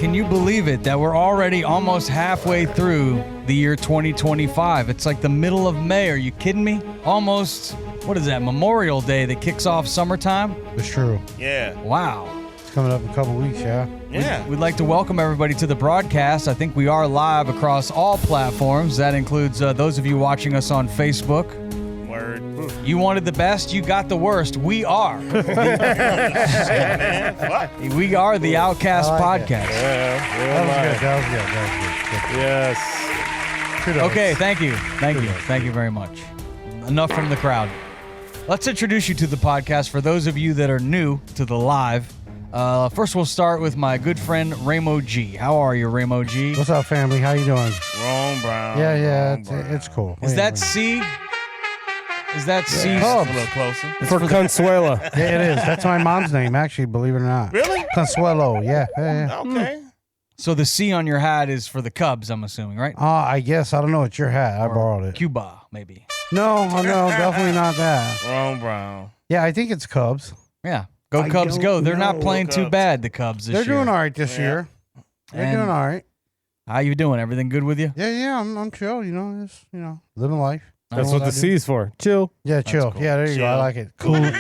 Can you believe it that we're already almost halfway through the year 2025? It's like the middle of May. Are you kidding me? Almost, what is that, Memorial Day that kicks off summertime? It's true. Yeah. Wow. It's coming up in a couple weeks, yeah. Yeah. We'd like to welcome everybody to the broadcast. I think we are live across all platforms. That includes those of you watching us on Facebook. Word. You wanted the best, you got the worst. We are. Shit, man. Fuck. We are the Outcast Podcast. That was good. Yes. Kudos. Okay, thank you. Thank you very much. Enough from the crowd. Let's introduce you to the podcast for those of you that are new to the live. First, we'll start with my good friend, Ramo G. How are you, Ramo G? What's up, family? How you doing? Wrong Brown. Yeah, Wrong it's cool. Is that C? Is that C? A little closer. For Consuela. Yeah, it is. That's my mom's name, actually, believe it or not. Really? Consuelo, yeah. Okay. So the C on your hat is for the Cubs, I'm assuming, right? I guess. I don't know. It's your hat. I Or borrowed it. Cuba, maybe. No, definitely not that. Wrong Brown. Yeah, I think it's Cubs. Yeah. Go I Cubs, don't go. They're not know. playing too Cubs. bad, the Cubs, this They're year. doing all right this Yeah. year. They're And doing all right. How you doing? Everything good with you? Yeah, I'm chill, just, living life. That's what the C's for. Chill. Yeah, chill. cool. Yeah, there you go. I Chill. like it.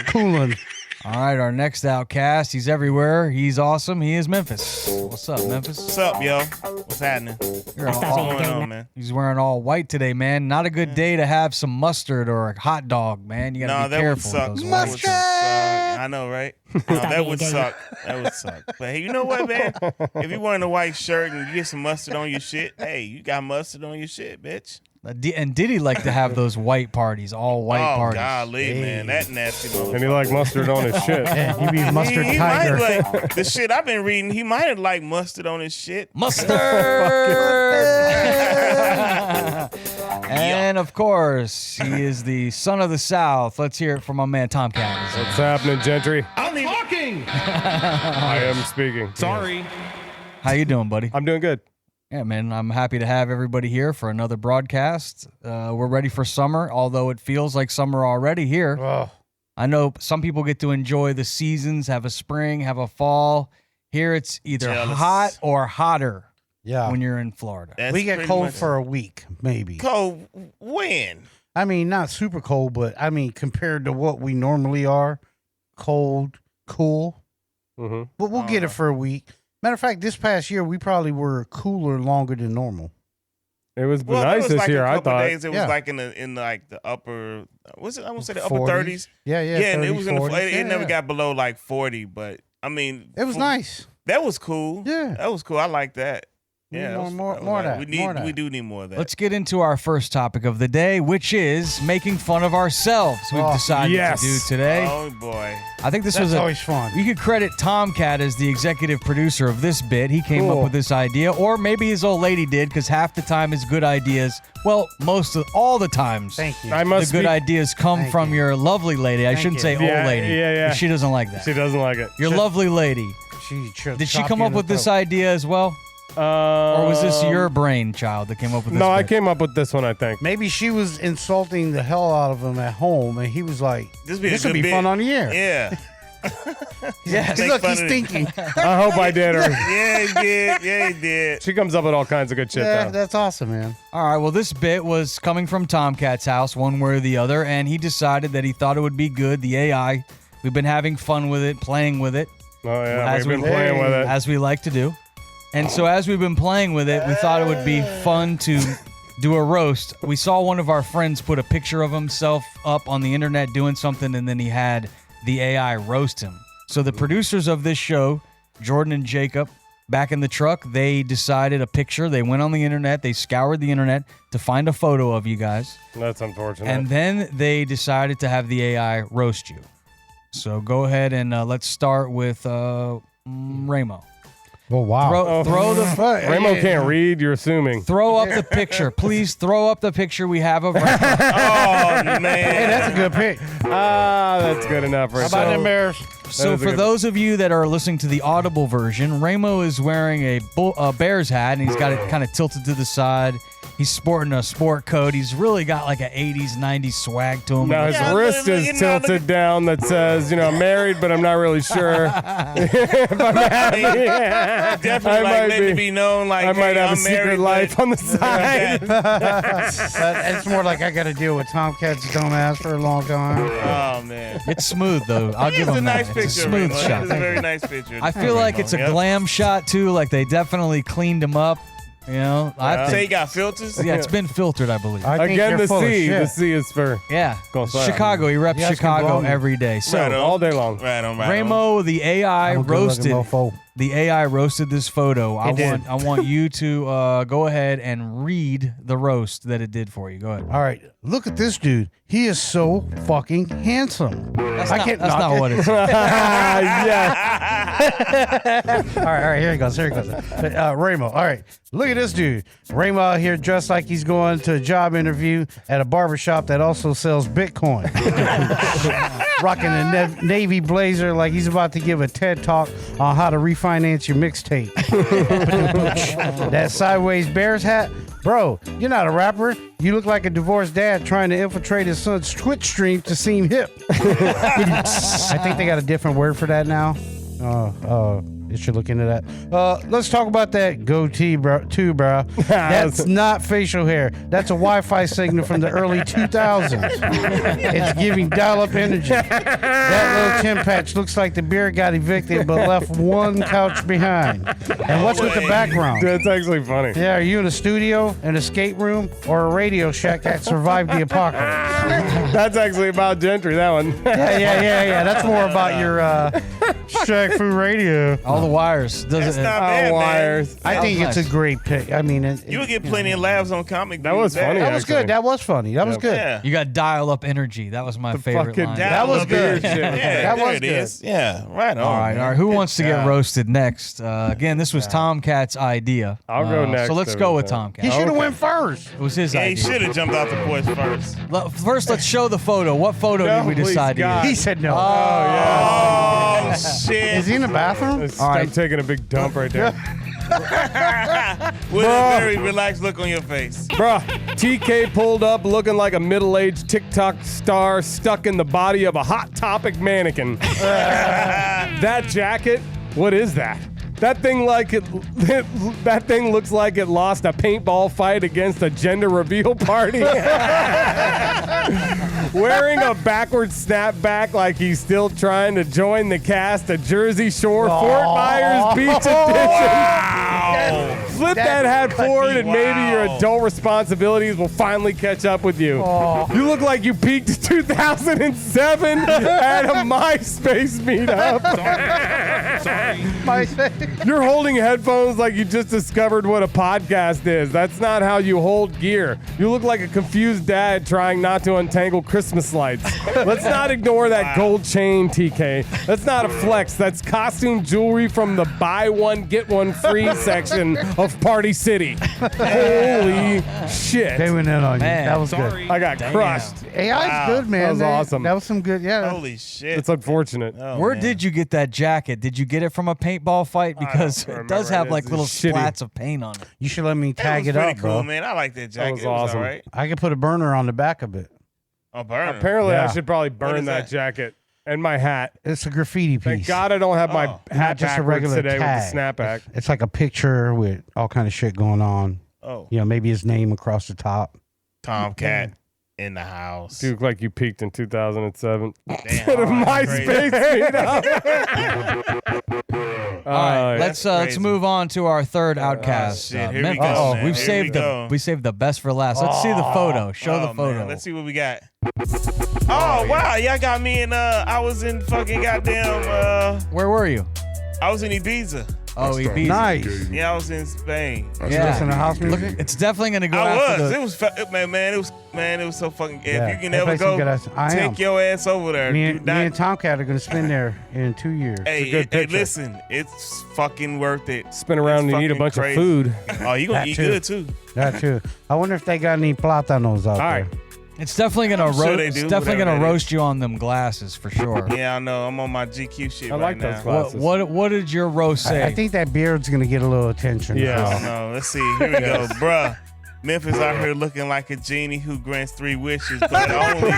Cooling. All right, our next Outcast. He's everywhere. He's awesome. He is Memphis. What's up, Memphis? What's up, yo? What's happening? You're What's all, going on, man? he's wearing all white today, man. Not a good day to have some mustard or a hot dog, man. You got to No, be that would careful suck. with those That whites. would suck. I know, right? No, that would suck. That would suck. But hey, you know what, man? If you're wearing a white shirt and you get some mustard on your shit, hey, you got mustard on your shit, bitch. And did he like to have those white parties, all white parties? Oh, golly, man. That nasty motherfucker. And he like mustard on his shit. Yeah, you be mustard he tiger. might like the shit I've been reading. He might have liked mustard on his shit. Mustard! And of course, he is the son of the South. Let's hear it from my man Tomkat. What's happening, Gentry? I'm talking. I am speaking. Sorry. How you doing, buddy? I'm doing good. Yeah, man, I'm happy to have everybody here for another broadcast. We're ready for summer, although it feels like summer already here. Oh, I know some people get to enjoy the seasons, have a spring, have a fall. Here it's either Jealous. hot or hotter yeah. when you're in Florida. That's We get pretty cold much- for a week, maybe. cold when? I mean, not super cold, but I mean, compared to what we normally are, cold, cool. Mm-hmm. But we'll get it for a week. Matter of fact, this past year, we probably were cooler longer than normal. It was Well, nice there was this like year, a I couple thought. days. It was Yeah. like in like the upper. What's it? I want to say the upper 40s. 30s. Yeah, Yeah, and it 30s, was in the. 40s. It Yeah, never yeah. got below like 40, but I mean, It was nice. That was cool. Yeah. that was cool. I like that. We Yeah, need that was- more that was of like- that, We need. more of that. We do need more of that. Let's get into our first topic of the day, which is making fun of ourselves. We've Oh, decided yes. to do today. Oh boy. I think this That's was always fun. We could credit Tomkat as the executive producer of this bit. He came up Cool. with this idea, or maybe his old lady did, because half the time his good ideas, well, all the times, Thank you. I the must good be. ideas come Thank from you. your lovely lady. I Thank shouldn't you. say Yeah, old lady. yeah. She doesn't like that. She doesn't like it. Your lovely lady. Did she come up with this idea as well? Or was this your brainchild that came up with this? No, I bit? came up with this one, I think. Maybe she was insulting the hell out of him at home, and he was like, This "This would be fun on the air." Yeah. Yes. Make Look, fun he's of it. thinking. I hope I did her. Yeah, he did. Yeah, he did. She comes up with all kinds of good shit, Yeah, though. that's awesome, man. All right, well, this bit was coming from Tomkat's house, one way or the other, and he decided that he thought it would be good. The AI, we've been having fun with it, playing with it, Oh, yeah, As we've been we- playing with it. as we like to do. And so as we've been playing with it, we thought it would be fun to do a roast. We saw one of our friends put a picture of himself up on the internet doing something, and then he had the AI roast him. So the producers of this show, Jordan and Jacob, back in the truck, they decided a picture. They went on the internet. They scoured the internet to find a photo of you guys. That's unfortunate. And then they decided to have the AI roast you. So go ahead and let's start with Ramo. Well, wow. Throw the Ramo can't read, you're assuming. throw up the picture. Please throw up the picture we have of Ramo. Oh man. Hey, that's a good pick. That's good enough right How about there. them Bears? So is a for good- those of you that are listening to the audible version, Ramo is wearing a Bears hat, and he's got it kind of tilted to the side. He's sporting a sport coat. He's really got like an 80s, 90s swag to him. Now his wrist is tilted down that says, I'm married, but I'm not really sure if I'm happy. Definitely like letting it be known like I might have I'm a secret married, life on the side. It's more like I got to deal with Tomkat's dumbass for a long time. Oh man, It's smooth though. I'll give it's a him nice that. picture. It's a smooth Reno. shot. It's a very nice picture. I feel like it's a glam shot too. Like they definitely cleaned him up. I Say think. he got filters. Yeah, it's been filtered, I believe. I think Again, you're the full of C. shit. The C is for Yeah, Gonzalo. Chicago. He reps You asking Chicago Blondie. every day. So Right on. all day long. Right on. Ramo, the AI I'm a good-looking roasted. mofo. The AI roasted this photo. I did. want you to go ahead and read the roast that it did for you. Go ahead. All right, look at this dude. He is so fucking handsome. That's I not, can't that's knock not it. what it is. Yes. All right, here he goes. Ramo. All right, look at this dude. Ramo out here dressed like he's going to a job interview at a barbershop that also sells Bitcoin. Rocking a navy blazer like he's about to give a TED talk on how to refinance your mixtape. That sideways Bears hat. Bro, you're not a rapper. You look like a divorced dad trying to infiltrate his son's Twitch stream to seem hip. I think they got a different word for that now. You should look into that. Let's talk about that goatee, bro. That's not facial hair. That's a Wi-Fi signal from the early 2000s. It's giving dial-up energy. That little chin patch looks like the beard got evicted but left one couch behind. And what's with the background? That's actually funny. Yeah, are you in a studio, an escape room, or a Radio Shack that survived the apocalypse? That's actually about Gentry, that one. Yeah. That's more about your Shack Food Radio. All the wires. That's not bad, wires. man. I think That was it's a great pick. I mean, You would get plenty of laughs on comic. That was funny. that was actually. good. That was funny. That was good. Yeah. You got dial-up energy. That was my favorite fucking line. That was good. Yeah, That there was it good. is. Yeah, right on. All right. Who wants to get job. roasted next? Again, this was Tomkat's idea. I'll go next So let's every go with time. Tomkat. He should have Okay. went first. It was his Yeah, he idea. should have jumped out the porch first. First, let's show the photo. What photo No, did we please, decide to God. use? He said no. Oh shit! Is he in the bathroom? I'm taking a big dump right there. With a very relaxed look on your face. Bruh, TK pulled up looking like a middle-aged TikTok star stuck in the body of a Hot Topic mannequin. That jacket, what is that? That thing that thing looks like it lost a paintball fight against a gender reveal party. Wearing a backwards snapback like he's still trying to join the cast of Jersey Shore Fort Myers Beach Edition. Flip that hat forward and maybe your adult responsibilities will finally catch up with you. You look like you peaked in 2007 at a MySpace meetup. You're holding headphones like you just discovered what a podcast is. That's not how you hold gear. You look like a confused dad trying not to untangle Christmas lights. Let's not ignore that gold chain, TK. That's not a flex. That's costume jewelry from the buy one, get one free section of Party City. Holy shit. They went in on you. Man, That was sorry. good. I got crushed. AI's good, man. That was awesome. That was some good. Yeah. Holy shit! It's unfortunate. Oh, Where man. did you get that jacket? Did you get it from a paintball fight? Because it does remember. have like It's little shitty. splats of paint on it. You should let me That tag was it pretty up, cool, bro. man. I like that jacket. was It was awesome. all right. I could put a burner on the back of it. Oh, burn. Apparently, I Yeah. should probably What burn is that that? jacket and my hat. It's a graffiti piece. Thank God I don't have my Oh. hat Not just a backwards regular today tag. with the snapback. It's like a picture with all kind of shit going on. Oh, You know, maybe his name across the top. Tomkat in the house. You look like you peaked in 2007. Damn, At a MySpace meetup. All right, that's let's crazy. move on to our third Outcast. shit, here we Memphis. go, man. We've Here saved we the go. we saved the best for last. Let's see the photo. Show the Oh, photo. man. Let's see what we got. Oh, wow. Y'all got me in, I was in fucking goddamn, Where were you? I was in Ibiza. Oh, he beat. Nice. Yeah, I was in Spain. Yeah. Listen to house Look, music. it's definitely gonna go I after was. the. It was, man, it was so fucking, Yeah, if you can that ever place is go, good ass. I am. take your ass over there. Me Do and not- Tomkat are going to spend there in 2 years. Hey, good hey, picture. listen, it's fucking worth it. Spin around It's and eat a fucking bunch crazy. of food. Oh, you gonna That eat too. good too. That too. I wonder if they got any plátanos out All there. right. It's definitely gonna sure roast. they It's do, definitely whatever gonna that roast you on them glasses for sure. Yeah, I know. I'm on my GQ shit I right like now. those glasses. What did your roast say? I think that beard's going to get a little attention. Yeah. I don't know. Let's see. Here we go, bruh. Memphis out here looking like a genie who grants 3 wishes, but only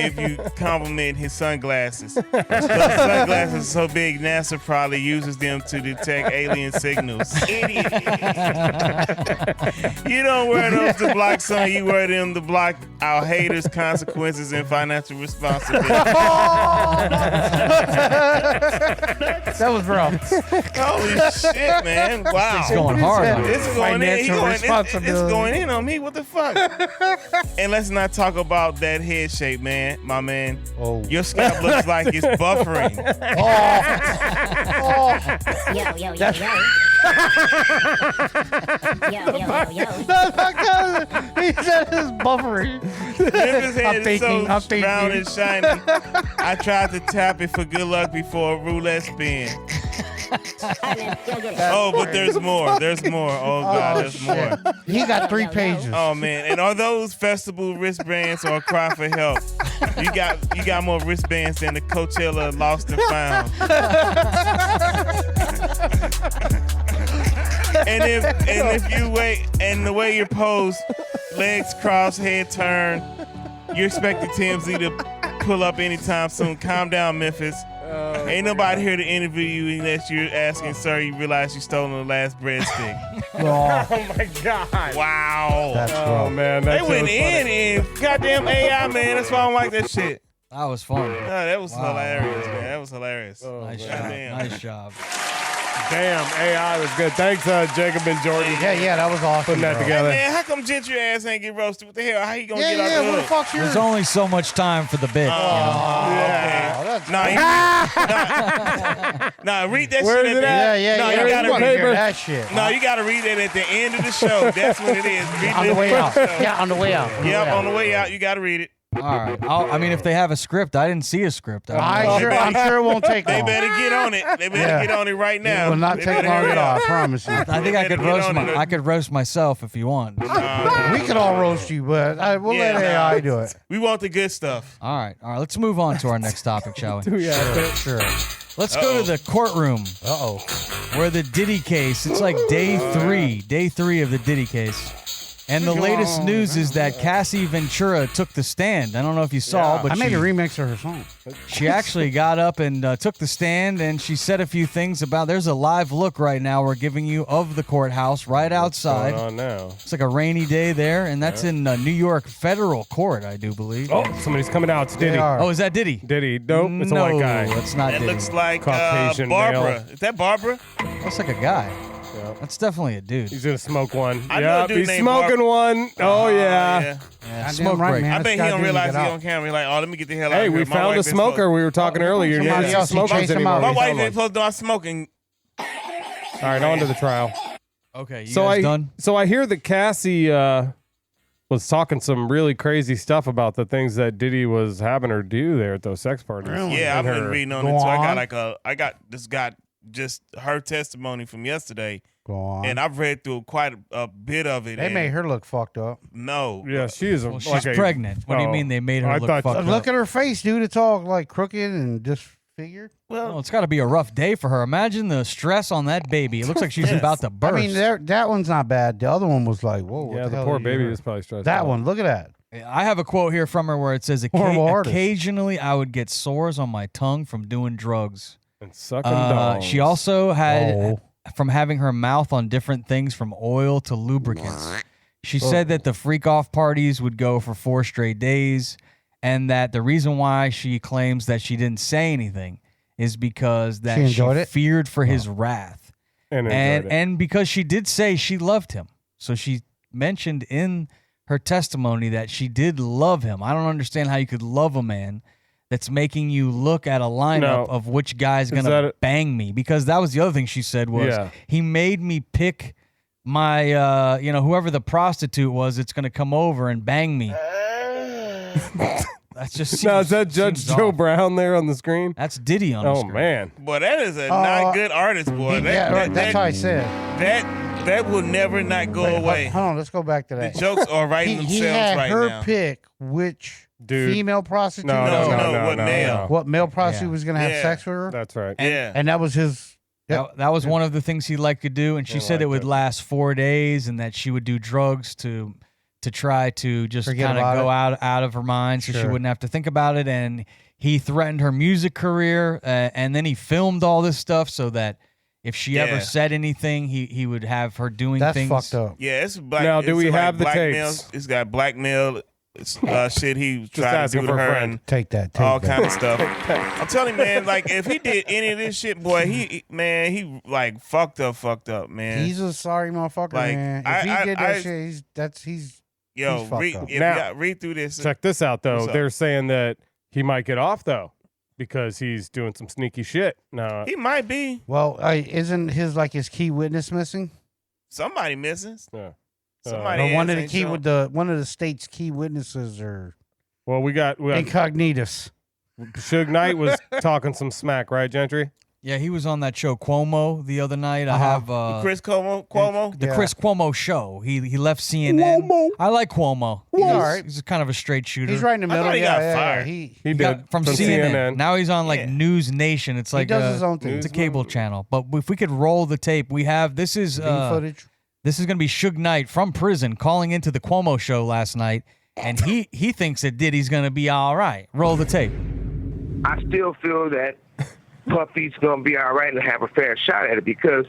if you compliment his sunglasses. Those sunglasses are so big, NASA probably uses them to detect alien signals. Idiot. You don't wear those to block sun. You wear them to block our haters' consequences and financial responsibility. That was wrong. Holy shit, man! Wow, It's going hard on It's it. going in. Financial It's responsibility. going in on me. What the fuck? And let's not talk about that head shape, man. My man, your scalp looks like it's buffering. Yo, yo, yo, yo. Yo, yo, yo, yo. He said it's buffering. Memphis head is so I'm thinking. round and shiny. I tried to tap it for good luck before a roulette spin. Oh, but there's more. There's more. Oh God, there's more. He got 3 pages. Oh man, and are those festival wristbands or a cry for help? You got more wristbands than the Coachella Lost and Found. and if you wait, and the way you're posed, legs crossed, head turned, you're expecting TMZ to pull up anytime soon. Calm down, Memphis. Ain't nobody here to interview you unless you're asking, sir, you realize you stole the last breadstick. Oh my God. Wow. That's Oh wrong. man, They that's went in and goddamn AI, man. That's why I don't like that shit. That was fun. Oh, that was hilarious, man. That was hilarious. Nice job. Goddamn. Nice job. Damn, AI was good. Thanks, Jacob and Jordan. Yeah, that was awesome. Putting that bro. together. Man, how come Gentry ass ain't get roasted? What the hell? How you gonna Yeah, get out yeah, the what the hood? fuck's yours? There's only so much time for the bit. Nah, read that Where shit is it at at? Yeah, No, yeah, you yeah. gotta We wanna read hear it. that shit. No, you gotta read it at the end of the show. That's what it is. Read On it the way out. at the show. Yeah, on the way out. Yep, on the way out, you gotta read it. All right. I mean, if they have a script, I didn't see a script. I don't know. I'm sure it won't take They long. better get on it. They better get on it right now. It will not They take better long hurry at all. up. I promise you. I think I could Get roast on it. I could roast myself if you want. We could all roast you, but we'll let AI do it. We want the good stuff. All right. Let's move on to our next topic, shall we? Sure. Let's go to the courtroom Uh-oh. where the Diddy case. It's like day three of the Diddy case. And the latest news is that Cassie Ventura took the stand. I don't know if you saw, but I made she, a remix of her song. she actually got up and took the stand, and she said a few things about. There's a live look right now we're giving you of the courthouse right outside. What's going on now? It's like a rainy day there, and that's in New York federal court, I do believe. Oh, somebody's coming out. It's Diddy. They are. Oh, is that Diddy? Diddy. Nope, it's a white guy. No, it's not That Diddy. looks like Caucasian Barbara. male. Is that Barbara? Looks like a guy. Yep. That's definitely a dude. He's gonna smoke one. I know a Yep, dude he's named smoking Barb- one. Oh yeah. Yeah, Goddamn smoke right, break. man. I This bet he guy don't didn't realize get he out. on camera. He's like, oh, let me get the hell out Hey, of here. we My found wife a ain't smoker. supposed- We were talking earlier. Somebody You else, didn't see he smokers chased him anymore. out. My He wife found ain't supposed to know I'm smoking. All right, on to the trial. Okay, you So guys done? So I hear that Cassie was talking some really crazy stuff about the things that Diddy was having her do there at those sex parties. Yeah, I've And been her- reading on Go it too. on. I got just her testimony from yesterday, Go on. and I've read through quite a bit of it. They and made her look fucked up. No. Yeah, she is. Well, she's pregnant. What do you mean they made her I look thought- fucked Look up? at her face, dude. It's all like crooked and disfigured. Well, it's got to be a rough day for her. Imagine the stress on that baby. It looks like she's about to I burst. mean, that one's not bad. The other one was like, whoa. What Yeah, the the hell poor are you baby doing? was probably stressed That out. one. Look at that. I have a quote here from her where it says, Horrible artist. occasionally I would get sores on my tongue from doing drugs. And sucking dogs. She also had Oh. from having her mouth on different things from oil to lubricants. She said that the freak off parties would go for 4 straight days, and that the reason why she claims that she didn't say anything is because that She enjoyed it? feared for his wrath. and enjoyed And it. and because she did say she loved him. So she mentioned in her testimony that she did love him. I don't understand how you could love a man that's making you look at a lineup No. of which guy's Is going that to a- bang me, because that was the other thing she said was Yeah. he made me pick my whoever the prostitute was that's going to come over and bang me. That's just Now, is that seems Judge Joe off. Brown there on the screen? That's Diddy on the Oh, screen. man. Boy, that is a not good artist, boy. Yeah, right, that's how I said. That will never not go Wait, away. Hold on, let's go back to The that. jokes are writing He themselves had right her now. pick which Dude. female prostitute. No, was gonna- what male? What male prostitute Yeah. was going to have Yeah. sex with her? That's right. Yeah. And that was his That was one of the things he liked to do, and she said it would last 4 days, and that she would do drugs to try to just kind of go out of her mind, so she wouldn't have to think about it. And he threatened her music career, and then he filmed all this stuff so that if she ever said anything, he would have her doing things. That's fucked up. Yeah, it's black. Now, do we have the blackmail. tapes? It's got blackmail. Shit he tried to do to for a her friend. and Take that. all kind of stuff. I'm telling you, man, like if he did any of this shit, boy, he like fucked up, man. He's a sorry motherfucker, Like, man. If he did that shit, he's Yo, fucked up. read through this. Check this out, though. What's up? They're saying that he might get off, though, because he's doing some sneaky shit. No, He might be Well, isn't his key witness missing? somebody missing. yeah. Somebody Or one of ain't the showing. one of the state's key witnesses are Well, we got incognitus. Suge Knight was talking some smack, right, Gentry? Yeah, he was on that show Cuomo the other night. I have Chris Cuomo. the Chris Cuomo show. He left CNN. Cuomo. I like Cuomo. He's all right. He's kind of a straight shooter. He's right in the I middle. thought he got fired. He He Got did from CNN. Now he's on like Yeah. News Nation. It's like does his own thing. It's a cable channel. But if we could roll the tape, we have this is footage. this is going to be Suge Knight from prison calling into the Cuomo show last night, and he thinks that Diddy's going to be all right. Roll the tape. I still feel that Puffy's gonna be all right and have a fair shot at it because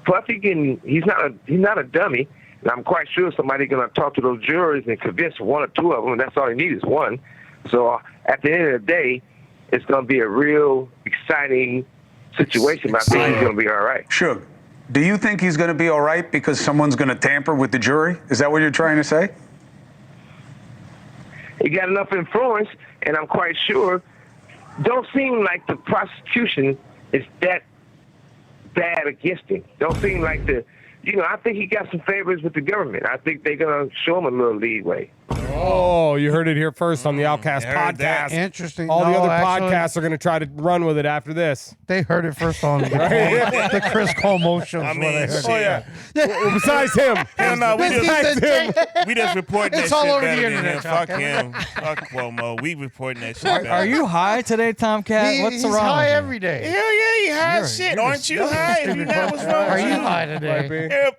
Puffy he's not a dummy, and I'm quite sure somebody's gonna talk to those jurors and convince one or two of them, and that's all he needs is one. So at the end of the day, it's gonna be a real exciting situation. But I think he's gonna be all right. Suge, do you think he's going to be all right because someone's going to tamper with the jury? Is that what you're trying to say? He got enough influence, and I'm quite sure. Don't seem like the prosecution is that bad against him. Don't seem like I think he got some favors with the government. I think they're going to show him a little leeway. Oh, you heard it here first on the Outcast heard that. Podcast. Interesting. All the No, other actually, podcasts are going to try to run with it after this. They heard it first on the Chris Cuomo show. I is mean, what I heard. shit. Oh, yeah. Well, besides him. Hell no, we just reporting It's that all shit over the better than internet, him. Fuck Tomkat. him. Fuck Cuomo. We reporting that shit better. Are you high today, Tomcat? What's He's wrong? high with you? every day. Hell yeah, you high shit. Aren't you high? If you're not, what's wrong Are with you you? high today?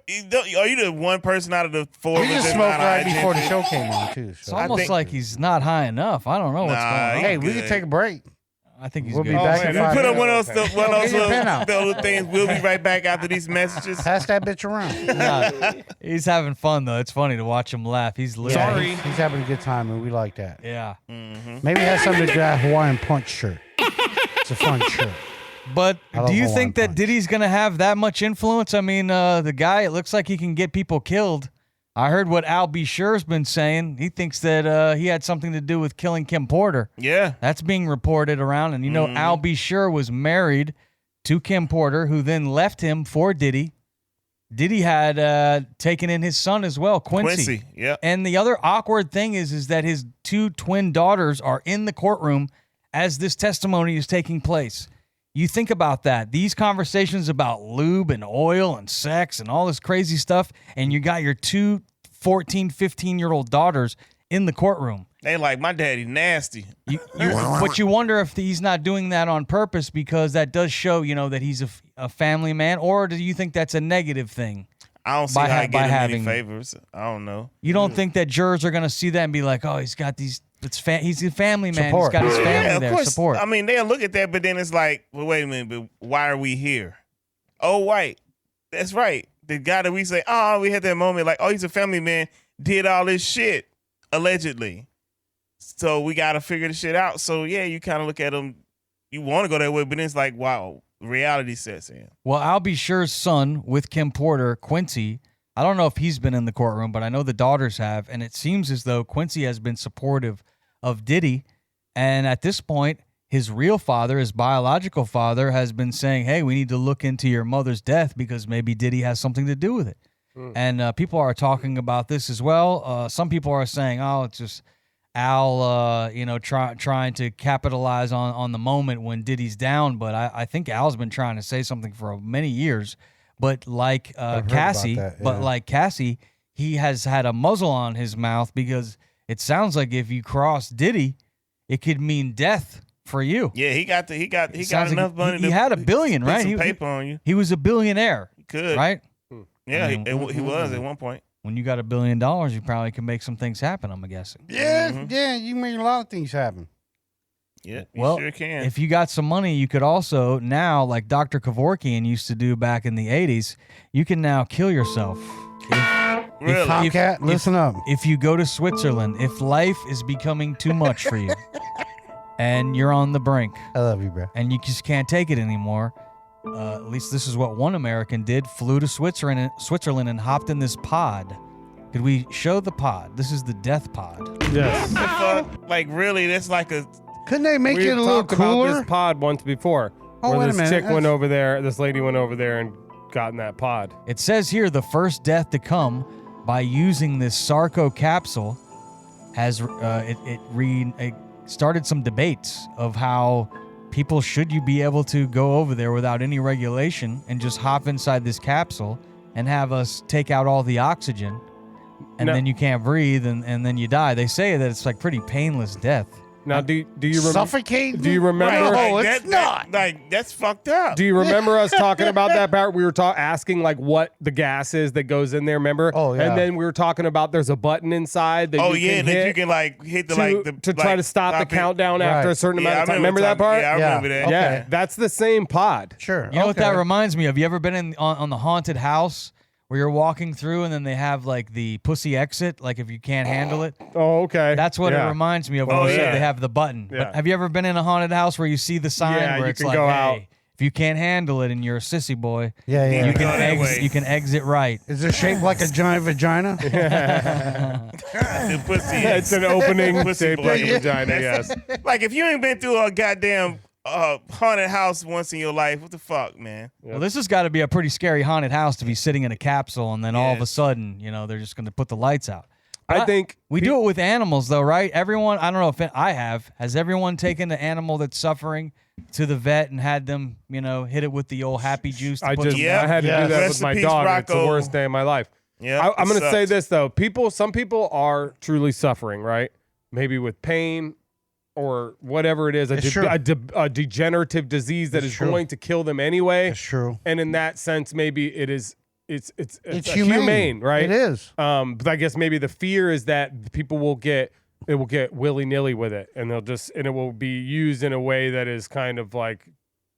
Are you the one person out of the four? We that's just not smoked right high, before the Gentry? show came on too. It's So. almost think- like he's not high enough. I don't know what's Nah, going on. he- Hey, we good. can take a break. I think he's We'll good. be back Man, in we 5 put up minutes. one of Get your pen those out. little things. We'll be right back after these messages. Pass that bitch around. Nah, he's having fun though. It's funny to watch him laugh. He's lit. Yeah, he's having a good time, and we like that. Yeah. Maybe he has something to do that Hawaiian punch shirt. It's a fun shirt. But I love do you Hawaiian think that punch. Diddy's going to have that much influence? I mean, the guy, it looks like he can get people killed. I heard what Al B. Sure's been saying. He thinks that he had something to do with killing Kim Porter. Yeah. That's being reported around. And, Al B. Sure was married to Kim Porter, who then left him for Diddy. Diddy had taken in his son as well, Quincy. Yep. And the other awkward thing is that his two twin daughters are in the courtroom as this testimony is taking place. You think about that. These conversations about lube and oil and sex and all this crazy stuff, and you got your two 14, 15-year-old daughters in the courtroom. They like, my daddy nasty. But you wonder if he's not doing that on purpose because that does show, that he's a family man, or do you think that's a negative thing? I don't see By how ha- he by get him any having- favors. I don't know. You don't think that jurors are going to see that and be like, oh, he's got these, he's a family man. Support. He's got his family Yeah, of there, course. support. I mean, they'll look at that, but then it's like, well, wait a minute, but why are we here? Oh, white. That's right. The guy that we say, oh, we had that moment like, oh, he's a family man, did all this shit, allegedly. So we got to figure the shit out. So, yeah, you kind of look at him, you want to go that way, but then it's like, wow, reality sets in. Well, Al B. Sure's son with Kim Porter, Quincy, I don't know if he's been in the courtroom, but I know the daughters have, and it seems as though Quincy has been supportive of Diddy, and at this point, his real father, his biological father, has been saying, hey, we need to look into your mother's death because maybe Diddy has something to do with it. And people are talking about this as well. Some people are saying, oh, it's just Al, trying to capitalize on the moment when Diddy's down, but I think Al's been trying to say something for many years. But like Cassie, he has had a muzzle on his mouth because it sounds like if you cross Diddy, it could mean death for you. Yeah, he got Sounds like enough money. He had $1 billion, put right? Some paper on you. He was a billionaire. He could, right? Yeah, I mean, he was at one point. When you got $1 billion, you probably can make some things happen. I'm guessing. Yeah, yeah, you make a lot of things happen. Yeah, you Well, sure can. if you got some money, you could also now, like Dr. Kevorkian used to do back in the 80s, you can now kill yourself. Really? Tomkat, listen up. If you go to Switzerland, if life is becoming too much for you and you're on the brink I love you, bro. and you just can't take it anymore, at least this is what one American did, flew to Switzerland and hopped in this pod. Could we show the pod? This is the death pod. Yes. The fuck? Like, really? That's like a. Couldn't they make We it a little talked about cooler? this pod once before. Oh, where wait a this minute. chick went That's- over there, this lady went over there and got in that pod. It says here the first death to come by using this Sarco capsule has it started some debates of how people should you be able to go over there without any regulation and just hop inside this capsule and have us take out all the oxygen and No. then you can't breathe and then you die. They say that it's like pretty painless death. Now, do you remember? Suffocating? Do you remember? Right, No, like, it's that, not. Like, that's fucked up. Do you remember us talking about that part? We were asking like what the gas is that goes in there. Remember? Oh, yeah. And then we were talking about there's a button inside that you can that hit you can like hit the to try to stop the it. countdown after Right. a certain Yeah, amount I of time. Remember that part? Yeah, I Yeah. remember that. Okay. Yeah, that's the same pod. Sure. You know what that okay. reminds me of? You ever been on the haunted house where you're walking through and then they have like the pussy exit, like if you can't handle it? Oh, okay. That's what Yeah. it reminds me of when Oh, you said yeah. they have the button. Yeah. But have you ever been in a haunted house where you see the sign Yeah, where you it's can like, go hey, out. if you can't handle it and you're a sissy boy, Yeah, yeah. you can Go that way. you can exit right. Is it shaped like a giant vagina? The pussy. It's an opening Pussy shaped boy. like a vagina. Yes. Like, if you ain't been through a goddamn haunted house once in your life, what the fuck, man? Well, this has got to be a pretty scary haunted house to be sitting in a capsule and then all of a Yes. sudden, they're just going to put the lights out. But I think we do it with animals though, right? Everyone, I don't know if I have. Has everyone taken the animal that's suffering to the vet and had them, hit it with the old happy juice? To I put just some- Yeah. I had to Yeah. do that Rest with in my peace, dog. and It's the Rocco. worst day of my life. Yeah, I'm it going to say sucks. this though. Some people are truly suffering, right? Maybe with pain or whatever it is, It's true. a degenerative disease that It's is true. going to kill them anyway. It's true. And in that sense, maybe it's It's humane, right? It is. But I guess maybe the fear is that people will get willy nilly with it, and it will be used in a way that is kind of like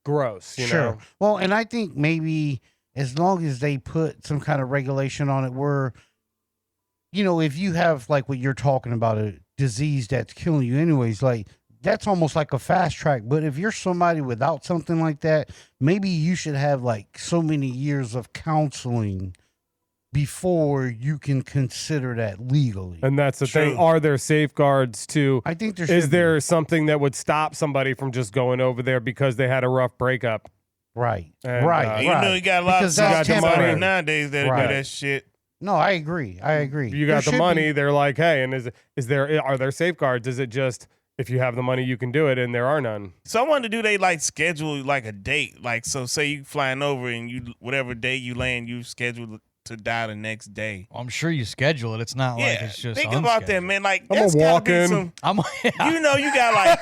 gross. You Sure. know? Well, and I think maybe as long as they put some kind of regulation on it where, if you have like what you're talking about, a disease that's killing you anyways, like that's almost like a fast track. But if you're somebody without something like that, maybe you should have like so many years of counseling before you can consider that legally. And that's the thing. True. Are there safeguards to? I think there should Is there be. something that would stop somebody from just going over there because they had a rough breakup? Right. And, right. You right. know, you got a lot Because of that's somebody temporary. nowadays that Right. do that shit. No, I agree. I agree. You There got the should money. be. They're like, hey, and are there safeguards? Is it just if you have the money you can do it, and there are none? So I wanted to do they like schedule like a date. Like, so say you flying over and you whatever day you land, you schedule to die the next day. I'm sure you schedule it. It's not like it's just think about that, unscheduled. man. Like, I'm that's gonna gotta walk be in. some. I'm, You know, you got like,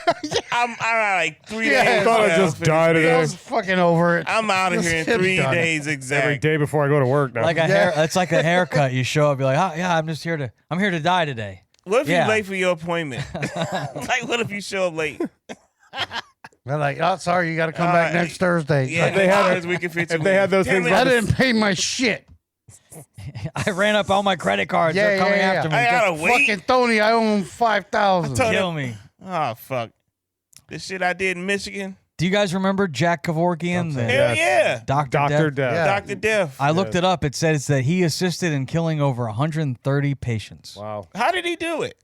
I got like 3 Yeah, days. thought I left just for died this today. I bitch. was fucking over it. I'm out of here in Just 3 done. days Every exact. day before I go to work now. like a hair. It's like a haircut. You show up. You're like, oh, yeah, I'm here to die today. What if Yeah. you late for your appointment? Like, what if you show up late? They're like, oh, sorry, you got to come back next Thursday. Yeah, they had- we can fit you if they had those Damn things it. I like didn't pay my shit. I ran up all my credit cards. Yeah, They're coming yeah, after me. I gotta wait. Fucking Tony, I owe him 5,000. told Kill me. Oh fuck! The shit I did in Michigan. Do you guys remember Jack Kevorkian, the Hell yeah, Dr. Dr. Death? Death. Yeah. Dr. Death. I looked it up. It says that he assisted in killing over 130 patients. Wow. How did he do it?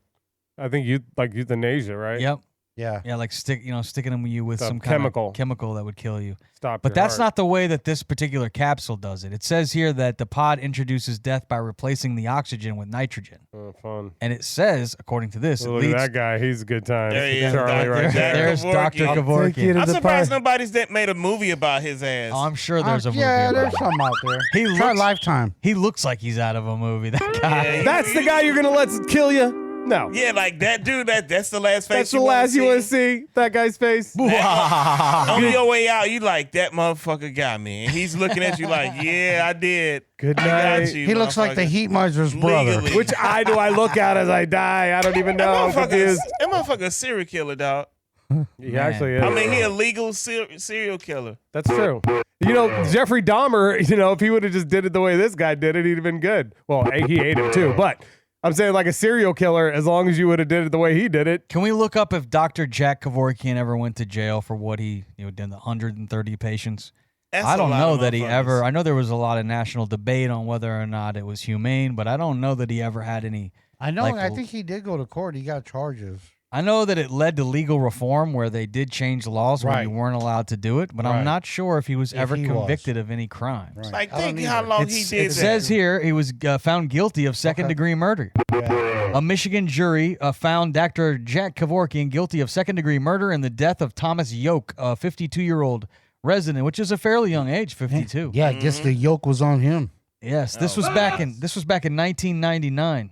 I think you like euthanasia, right? Yep. Yeah. Yeah, like sticking them you with Some some kind chemical. of chemical that would kill you. Stop. But your that's heart. not the way that this particular capsule does it. It says here that the pod introduces death by replacing the oxygen with nitrogen. Oh, fun. And it says, according to this, it Look at leads that guy. He's a good time. There he is, Charlie Dr. right there. There's Dr. Kevorkian. Kevorkian. I'm surprised nobody's that made a movie about his ass. Oh, I'm sure there's a movie Yeah, about there's it. some out there. He Try looks- Lifetime. He looks like he's out of a movie, that guy. Yeah, That's the guy you're gonna let kill you. No. Yeah, like that dude. That's the last face. That's the last you want to see. That guy's face. On your way out, you like that motherfucker got me, and he's looking at you like, yeah, I did. Good I night. got you, He looks like the motherfucker. Heat Miser's brother. Legally. Which eye do I look at as I die? I don't even know. I'm confused. That motherfucker a serial killer, dog. He actually is. I mean, he a legal serial killer. That's true. You know, Jeffrey Dahmer, you know, if he would have just did it the way this guy did it, he'd have been good. Well, he ate him too, but I'm saying like a serial killer, as long as you would have did it the way he did it. Can we look up if Dr. Jack Kevorkian ever went to jail for what he did the 130 patients? That's I a don't lot know of that he motherfuckers. ever. I know there was a lot of national debate on whether or not it was humane, but I don't know that he ever had any. I know. Like- I think he did go to court. He got charges. I know that it led to legal reform where they did change laws where Right. you weren't allowed to do it, but Right. I'm not sure if he was If ever he was. convicted of any crimes. Right. Like, I don't think how either. long he did It that. says here he was found guilty of second-degree murder. Yeah. A Michigan jury found Dr. Jack Kevorkian guilty of second-degree murder and the death of Thomas Yoke, a 52-year-old resident, which is a fairly young age, 52. Yeah, I guess the yoke was on him. Yes, this was back in 1999.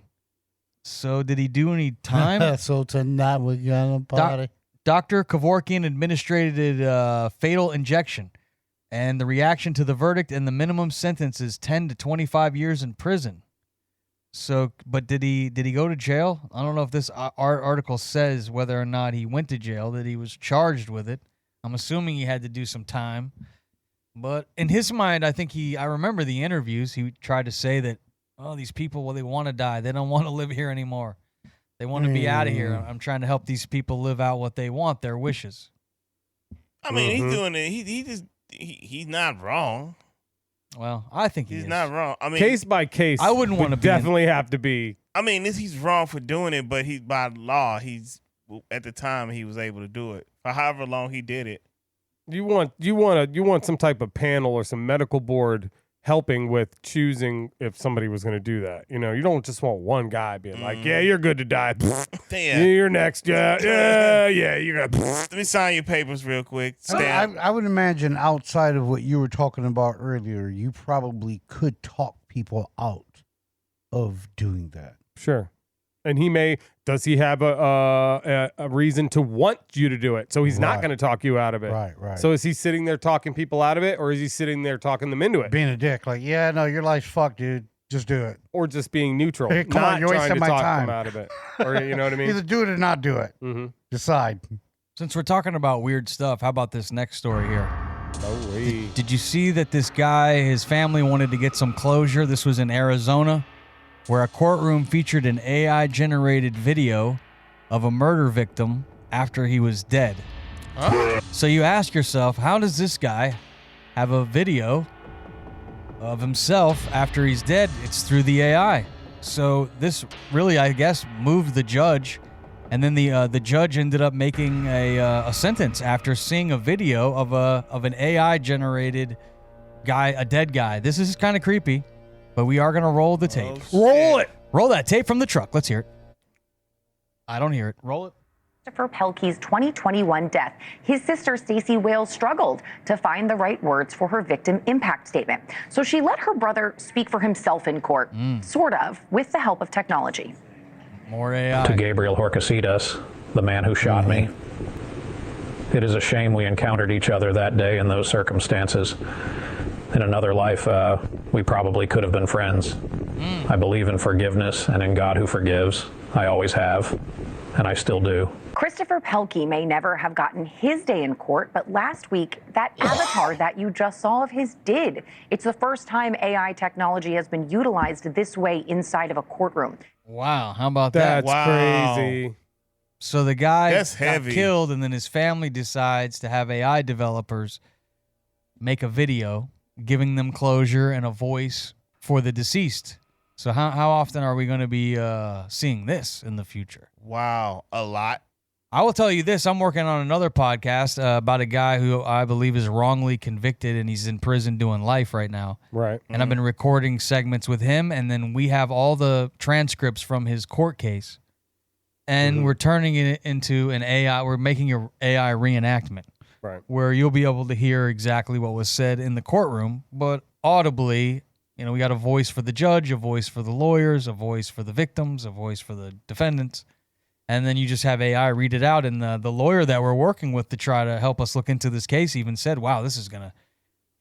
So did he do any time? So tonight we're gonna party. Dr. Kevorkian administered a fatal injection, and the reaction to the verdict and the minimum sentence is 10 to 25 years in prison. So, but did he go to jail? I don't know if this article says whether or not he went to jail, that he was charged with it. I'm assuming he had to do some time. But in his mind, I remember the interviews, he tried to say that, oh, these people, well, they want to die. They don't want to live here anymore. They want to be out of here. I'm trying to help these people live out what they want, their wishes. I mean, he's doing it. He's not wrong. Well, I think He's is. not wrong. I mean, Case by case. I wouldn't would wanna be definitely have to be. I mean, he's wrong for doing it, but he's by law. At the time he was able to do it for however long he did it. You want some type of panel or some medical board helping with choosing if somebody was going to do that. You know, you don't just want one guy being like, "Yeah, you're good to die. Yeah. You're next. Yeah, you're good." Let me sign your papers real quick. Stamp. I would imagine outside of what you were talking about earlier, you probably could talk people out of doing that. Sure. And does he have a reason to want you to do it? So he's not Right. going to talk you out of it. Right. So is he sitting there talking people out of it, or is he sitting there talking them into it? Being a dick, like, yeah, no, your life's fucked, dude. Just do it. Or just being neutral, Hey, come on, not you're trying wasting to my talk time. them out of it. Or you know what I mean? Either do it or not do it. Mm-hmm. Decide. Since we're talking about weird stuff, how about this next story here? Oh, wait. Did you see that this guy, his family wanted to get some closure? This was in Arizona, where a courtroom featured an AI-generated video of a murder victim after he was dead. So you ask yourself, how does this guy have a video of himself after he's dead? It's through the AI. So this really, I guess, moved the judge, and then the judge ended up making a sentence after seeing a video of an AI-generated guy, a dead guy. This is kind of creepy, but we are gonna roll the tape. Roll that tape from the truck. Let's hear it. I don't hear it. Roll it. Christopher Pelkey's 2021 death, his sister Stacey Wales struggled to find the right words for her victim impact statement. So she let her brother speak for himself in court, sort of, with the help of technology. More AI. To Gabriel Horcasitas, the man who shot me. It is a shame we encountered each other that day in those circumstances. In another life, we probably could have been friends. I believe in forgiveness and in God who forgives. I always have, and I still do. Christopher Pelkey may never have gotten his day in court, but last week, that avatar that you just saw of his did. It's the first time AI technology has been utilized this way inside of a courtroom. Wow, how about that? That's crazy. So the guy That's got heavy. killed, and then his family decides to have AI developers make a video giving them closure and a voice for the deceased. So how often are we going to be seeing this in the future? Wow, a lot. I will tell you this. I'm working on another podcast about a guy who I believe is wrongly convicted, and he's in prison doing life right now. Right. And I've been recording segments with him, and then we have all the transcripts from his court case. And we're turning it into an AI. We're making an AI reenactment. Right. Where you'll be able to hear exactly what was said in the courtroom, but audibly, You know, we got a voice for the judge, a voice for the lawyers, a voice for the victims, a voice for the defendants. And then you just have AI read it out. And the lawyer that we're working with to try to help us look into this case even said, wow, this is going to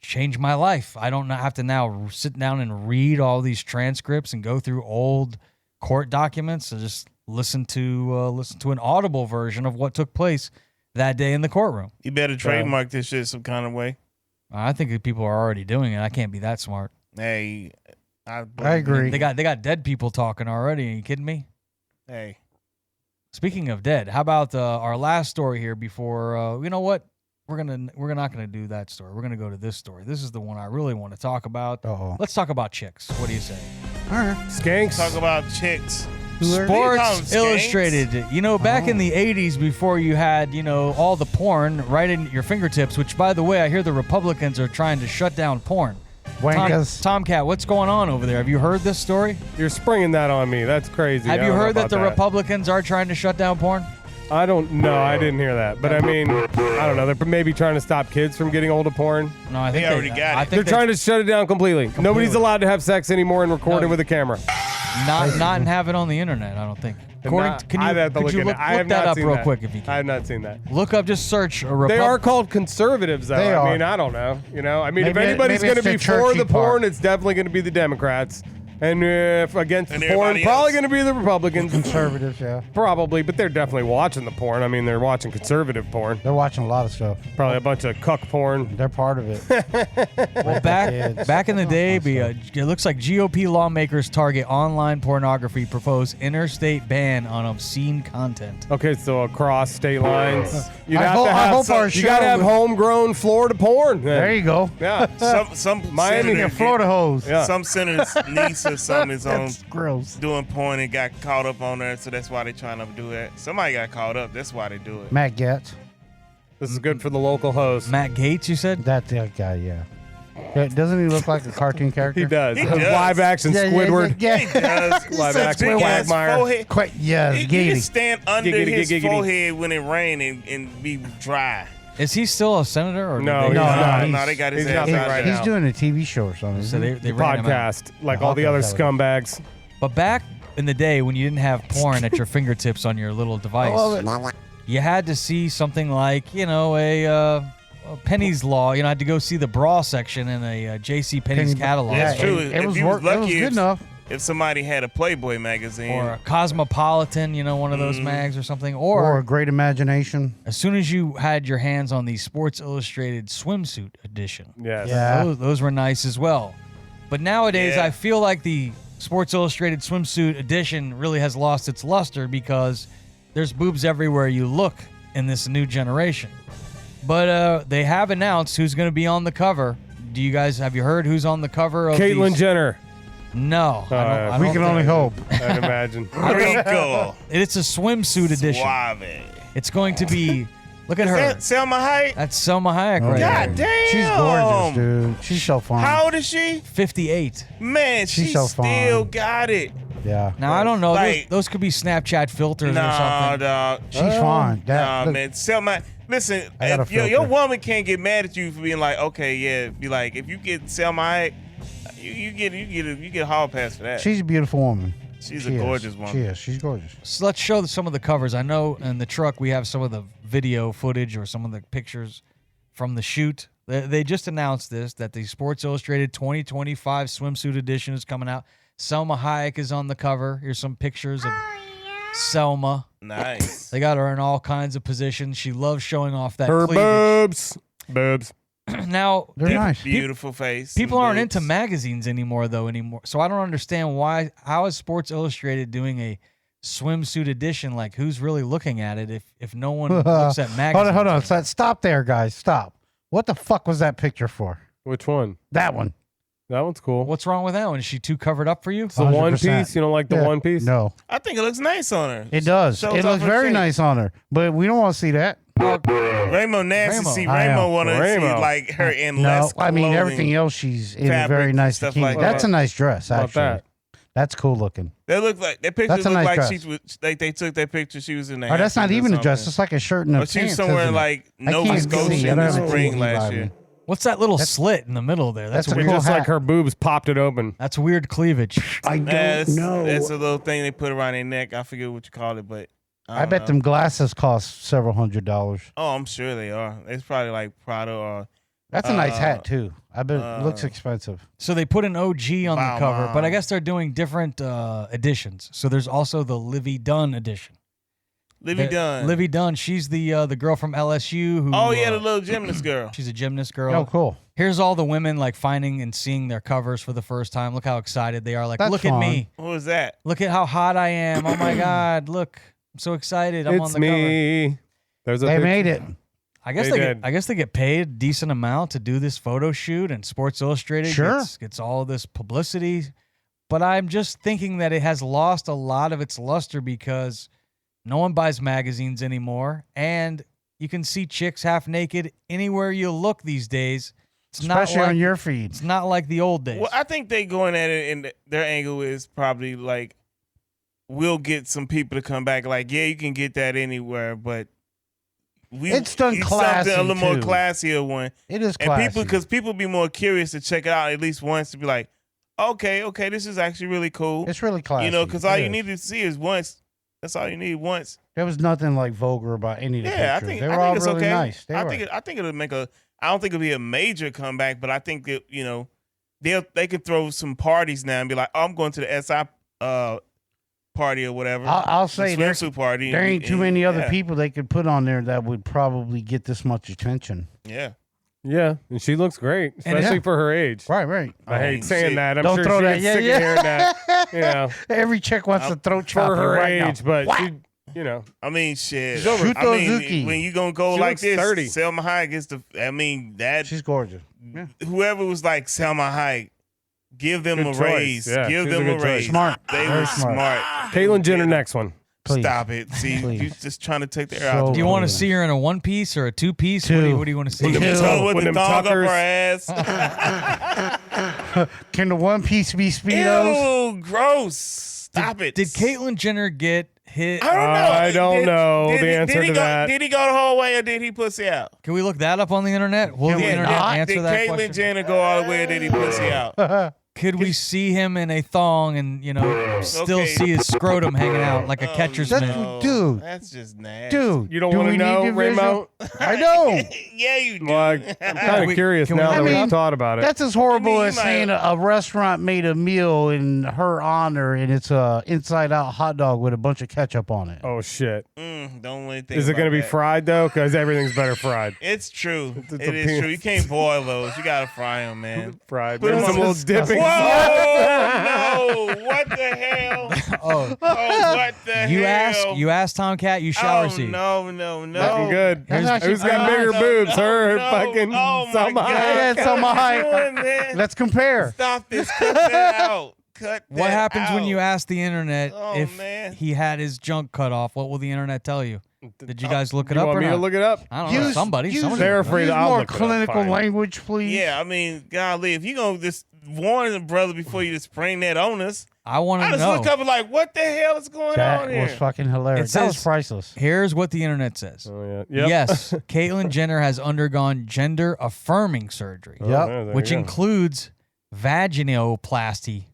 change my life. I don't have to now sit down and read all these transcripts and go through old court documents and just listen to an audible version of what took place that day in the courtroom. You better trademark this shit some kind of way. I think that people are already doing it. I can't be that smart. Hey, I agree. They got dead people talking already. Are you kidding me? Hey. Speaking of dead, how about our last story here before you know what? We're not gonna do that story. We're gonna go to this story. This is the one I really want to talk about. Let's talk about chicks. What do you say? All right. Skanks. Talk about chicks. Sports Illustrated. You know, back in the 80s, before you had, you know, all the porn right in your fingertips, which, by the way, I hear the Republicans are trying to shut down porn. Tomkat, what's going on over there? Have you heard this story? You're springing that on me. That's crazy. Have you heard that the Republicans are trying to shut down porn? I don't know. I didn't hear that. But I mean, I don't know. They're maybe trying to stop kids from getting hold of porn. No, I think they already got it. They're trying to shut it down completely. Nobody's allowed to have sex anymore and record it with a camera. Not and have it on the internet, I don't think. Could you look that up real quick if you can? I have not seen that. Look up, just search. They are called conservatives, though. I mean, I don't know. You know, I mean, if anybody's going to be for the porn, it's definitely going to be the Democrats. And if against the porn, probably going to be the Republicans. Conservatives, yeah. Probably, but they're definitely watching the porn. I mean, they're watching conservative porn. They're watching a lot of stuff. Probably a bunch of cuck porn. They're part of it. Well, back in the day, it looks like GOP lawmakers target online pornography, propose interstate ban on obscene content. Okay, so across state lines, you got to have homegrown Florida porn. There you go. Yeah, some Miami, Florida hoes. Yeah. Some senator's niece or something is on gross doing porn and got caught up on there, so that's why they're trying to do that. Somebody got caught up. That's why they do it. Matt Gaetz. This is good for the local host. Matt Gaetz, you said? That's that guy, yeah. Doesn't he look like a cartoon character? He does. Live action Squidward. Yeah, he does. Live action Quagmire. He can stand under his forehead when it rains and be dry. Is he still a senator? Or No, they got his ass out right now. He's doing a TV show or something. So they podcast, like all the other scumbags. But back in the day when you didn't have porn at your fingertips on your little device, you had to see something like, you know, a Penny's Law. You know, I had to go see the bra section in a J.C. Penney's catalog. Yeah, it's true. It was good enough. If somebody had a Playboy magazine. Or a Cosmopolitan, you know, one of those mags or something. Or a Great Imagination. As soon as you had your hands on the Sports Illustrated swimsuit edition. Yes. Yeah. Those were nice as well. But nowadays, I feel like the Sports Illustrated swimsuit edition really has lost its luster because there's boobs everywhere you look in this new generation. But they have announced who's going to be on the cover. Have you heard who's on the cover of Caitlyn Jenner. No. I we can only hope. I'd imagine. Rico. It's a swimsuit edition. Suave. It's going to be... Look at her. That Selma Hayek? That's Selma Hayek right God there. damn. She's gorgeous, dude. She's so fun. How old is she? 58. Man, she so still fun. got it. Yeah. Now, I don't know. Like- those could be Snapchat filters or Nah, something. dog. She's fine. Man. Selma, listen, I got a if your filter. woman can't get mad at you for being like, okay, yeah, be like, if you get Selma Hayek, you get a hall pass for that. She's a beautiful woman. She's a gorgeous woman. She is. She's gorgeous. So let's show some of the covers. I know in the truck we have some of the video footage or some of the pictures from the shoot. They just announced that the Sports Illustrated 2025 swimsuit edition is coming out. Selma Hayek is on the cover. Here's some pictures of Selma. Nice. They got her in all kinds of positions. She loves showing off that Her cleavage. boobs. Now, They're nice. Beautiful face. People aren't boobs. into magazines anymore. So I don't understand why. How is Sports Illustrated doing a swimsuit edition? Like, who's really looking at it if no one looks at magazines? Hold on. Stop there, guys. Stop. What the fuck was that picture for? Which one? That one. That one's cool. What's wrong with that one? Is she too covered up for you? It's the one 100%. piece. You don't like the one piece? No. I think it looks nice on her. It does. Shows It off looks her very shape. nice on her. But we don't want to see that. Ramo nasty. Ramo. See, I Ramo am. want to see Ramo. like her in No, less I mean clothing. everything else. She's in fabric, very nice stuff bikini. like That's that. a nice dress, How about actually. that? That's cool looking. They look like that picture That's a looked nice like dress. she was like they took that picture. She was in the. Oh, that's not Hamptons or even a dress. something. It's like a shirt and a Or she was pants. somewhere isn't it? like I Nova can't Scotia see. I in don't the have a spring TV last live year. in. What's that little slit in the middle there? That's a weird. cool Just hat. like her boobs popped it open. That's weird cleavage. I don't know. That's a little thing they put around their neck. I forget what you call it, but I bet them glasses cost several $100s. Oh, I'm sure they are. It's probably like Prada or. That's a nice hat too. I bet it looks expensive. So they put an OG on the Wow, cover, wow. but I guess they're doing different editions. So there's also the Livy Dunn edition. Livy Dunn. Livy Dunn, she's the girl from LSU who Oh yeah, the little gymnast girl. she's a gymnast girl. Oh, cool. Here's all the women like finding and seeing their covers for the first time. Look how excited they are. Like, That's look fun. at me. What was that? Look at how hot I am. Oh my God. Look. I'm so excited. I'm on It's the cover. me. There's a They picture. made it. I guess They they get paid a decent amount to do this photo shoot, and Sports Illustrated Sure. gets all this publicity. But I'm just thinking that it has lost a lot of its luster because no one buys magazines anymore, and you can see chicks half naked anywhere you look these days. It's Especially not like, on your feed. It's not like the old days. Well, I think they going at it, and their angle is probably like, we'll get some people to come back. Like, yeah, you can get that anywhere, but It's done classy, something a little more too. classier one. It is And classy. because people be more curious to check it out at least once to be like, okay, this is actually really cool. It's really classy. You know, because all It you is. need to see is once. That's all you need once. There was nothing like vulgar about any of the Yeah, I pictures. think they I were think all it's really okay. nice. They were. I think it'll make a. I don't think it'll be a major comeback, but I think that they could throw some parties now and be like, oh, I'm going to the SI party or whatever. I'll say the there, swimsuit party. there ain't too many other yeah. people they could put on there that would probably get this much attention. Yeah. Yeah, and she looks great, And especially yeah. for her age. Right. I hate saying shit. that. I'm Don't sure throw she that. gets sick of hearing that. You know, Every chick wants to throw chop for you her right age, now. but Whack. she, you know, I mean, shit. Shoot I those mean, Zuki. when you gonna go She like looks this, 30. Selma Hayek is the. I mean, that She's gorgeous. Yeah. whoever was like Selma Hayek, give them Good a choice. raise. Yeah, Give she's a them good a choice. raise. Smart. They Very were smart. smart. Caitlyn Jenner, next one. Please. Stop it. See, Please. you just trying to take the air So out. do you want to Please. see her in a one piece or a two piece? Two. What do you want to see? With Two. the them thong up her tuckers. ass. Can the one piece be speedos? Ew, gross. Stop it. Did Caitlyn Jenner get hit? I don't know. I don't know the answer to go, that. Did he go the whole way or did he pussy out? Can we look that up on the internet? Will Can the we internet not? answer Did that Caitlyn question? Jenner go all the way or did he pussy out? Could we see him in a thong and still Okay. see his scrotum hanging out like a catcher's That's- mitt? No, Dude. That's just nasty. Dude, You don't do want we to know, need the Ramo? visual? I know. Yeah, you do. Well, I'm kind of curious can we now look that it we've up? thought about it. That's as horrible I mean, you as might- saying a restaurant made a meal in her honor and it's a inside-out hot dog with a bunch of ketchup on it. Oh shit! Don't really think Is it going to be fried though? Because everything's better fried. It's true. It's It a is penis. true. You can't boil those. You got to fry them, man. Fried. Put Put them some on little the- dipping. Whoa, no. What the hell? Oh, What the you hell? asked Tomkat, you shall Oh, receive. no. Fucking good. Here's- Who's got bigger no, boobs? Her or no. fucking Oh, my Selma God. Hayek? Yeah, Selma What are you Hayek. doing, man? Let's compare. Stop this. Cut that out. Cut that What happens when out. you ask the internet Oh, if man. he had his junk cut off? What will the internet tell you? Did you guys look it You up want or me not? to look it up? I don't know. Somebody. They're afraid use I'll more look it up. clinical Fine. language, please. Yeah, I mean, golly, if you gonna just warn the brother before you just spring that on us, I want I to just know. look up and like, what the hell is going That on here? was fucking hilarious. It That was says- priceless. Here's what the internet says. Oh yeah. Yep. Yes, Caitlyn Jenner has undergone gender affirming surgery, Oh, Yep. there you which go. includes vaginoplasty.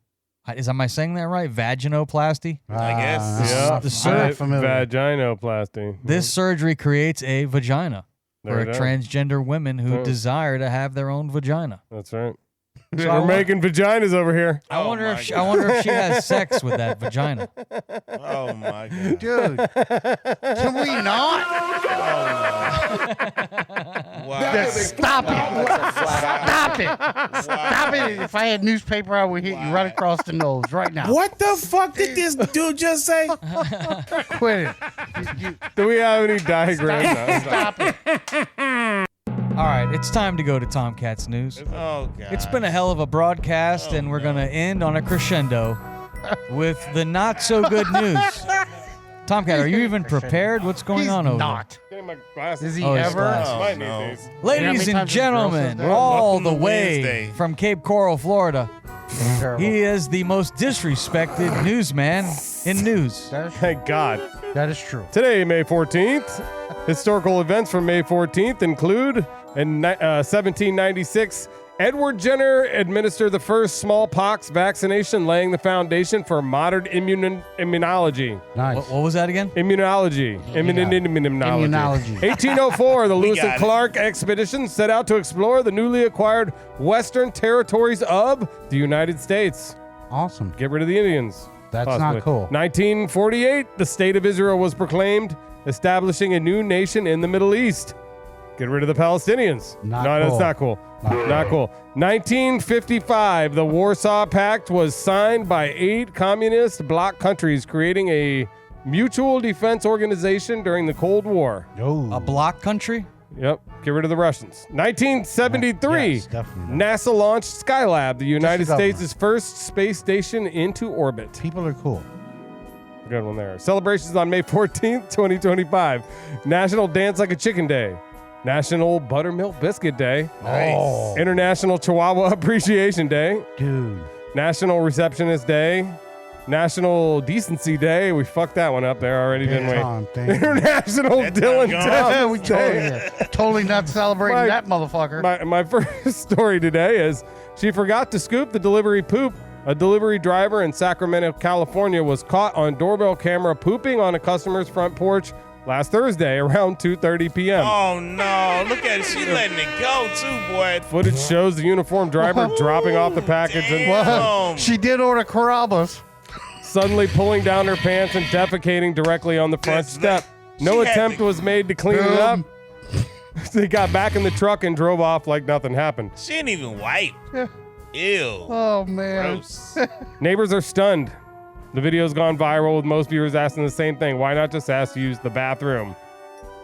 Am I saying that right? Vaginoplasty? I guess. Yeah. the Vaginoplasty. This surgery creates a vagina There for it is. transgender women who Yeah. desire to have their own vagina. That's right. So I We're wa- making vaginas over here. I Oh wonder my if she, God. I wonder if she has sex with that vagina. Oh my god. Dude, can we not? Wow. Stop it. Stop it. Stop it. If I had newspaper, I would hit you right across the nose right now. What the fuck did this dude just say? Quit it. Do we have any diagrams? Stop it. All right, it's time to go to Tomkat's news. Oh god. It's been a hell of a broadcast, and we're going to end on a crescendo with the not so good news. Tomkat, are you even prepared? What's going He's on over not. Getting my glasses. Is he Oh, his ever? glasses. Oh, Might no. need these. there? You know how Ladies many and times this girl gentlemen, says that? all Welcome the to way Wednesday. from Cape Coral, Florida, Terrible. he is the most disrespected newsman in news. That is, Thank God. that is true. Today, May 14th, historical events from May 14th include In 1796, Edward Jenner administered the first smallpox vaccination, laying the foundation for modern immunology. Nice. What was that again? Immunology. Immunology. 1804, the Lewis and got it. Clark expedition set out to explore the newly acquired western territories of the United States. Awesome. Get rid of the Indians. That's Possibly. not cool. 1948, the state of Israel was proclaimed, establishing a new nation in the Middle East. Get rid of the Palestinians. Not no, cool. that's not cool. Not cool. 1955, the Warsaw Pact was signed by 8 communist bloc countries, creating a mutual defense organization during the Cold War. A block country? Yep. Get rid of the Russians. 1973, Yes, definitely. NASA launched Skylab, the United the government. States' first space station into orbit. People are cool. Good one there. Celebrations on May 14th, 2025. National Dance Like a Chicken Day. National Buttermilk Biscuit Day. Nice. International Chihuahua Appreciation Day. Dude. National Receptionist Day. National Decency Day. We fucked that one up there already, didn't we? Tom, thank you. International That's Dylan not gone. we Thomas totally, Day. totally not celebrating My- that motherfucker. My first story today is she forgot to scoop the delivery poop. A delivery driver in Sacramento, California was caught on doorbell camera pooping on a customer's front porch last Thursday around 2:30 p.m. Oh no! Look at it. She letting it go too, boy. Footage shows the uniformed driver dropping off the package and Damn. She did order Carrabba's. suddenly pulling down her pants and defecating directly on the front step. No She had attempt to- was made to clean it up. They got back in the truck and drove off like nothing happened. She didn't even wipe. Ew. Oh, man. Gross. Neighbors are stunned. The video's gone viral with most viewers asking the same thing. Why not just ask to use the bathroom?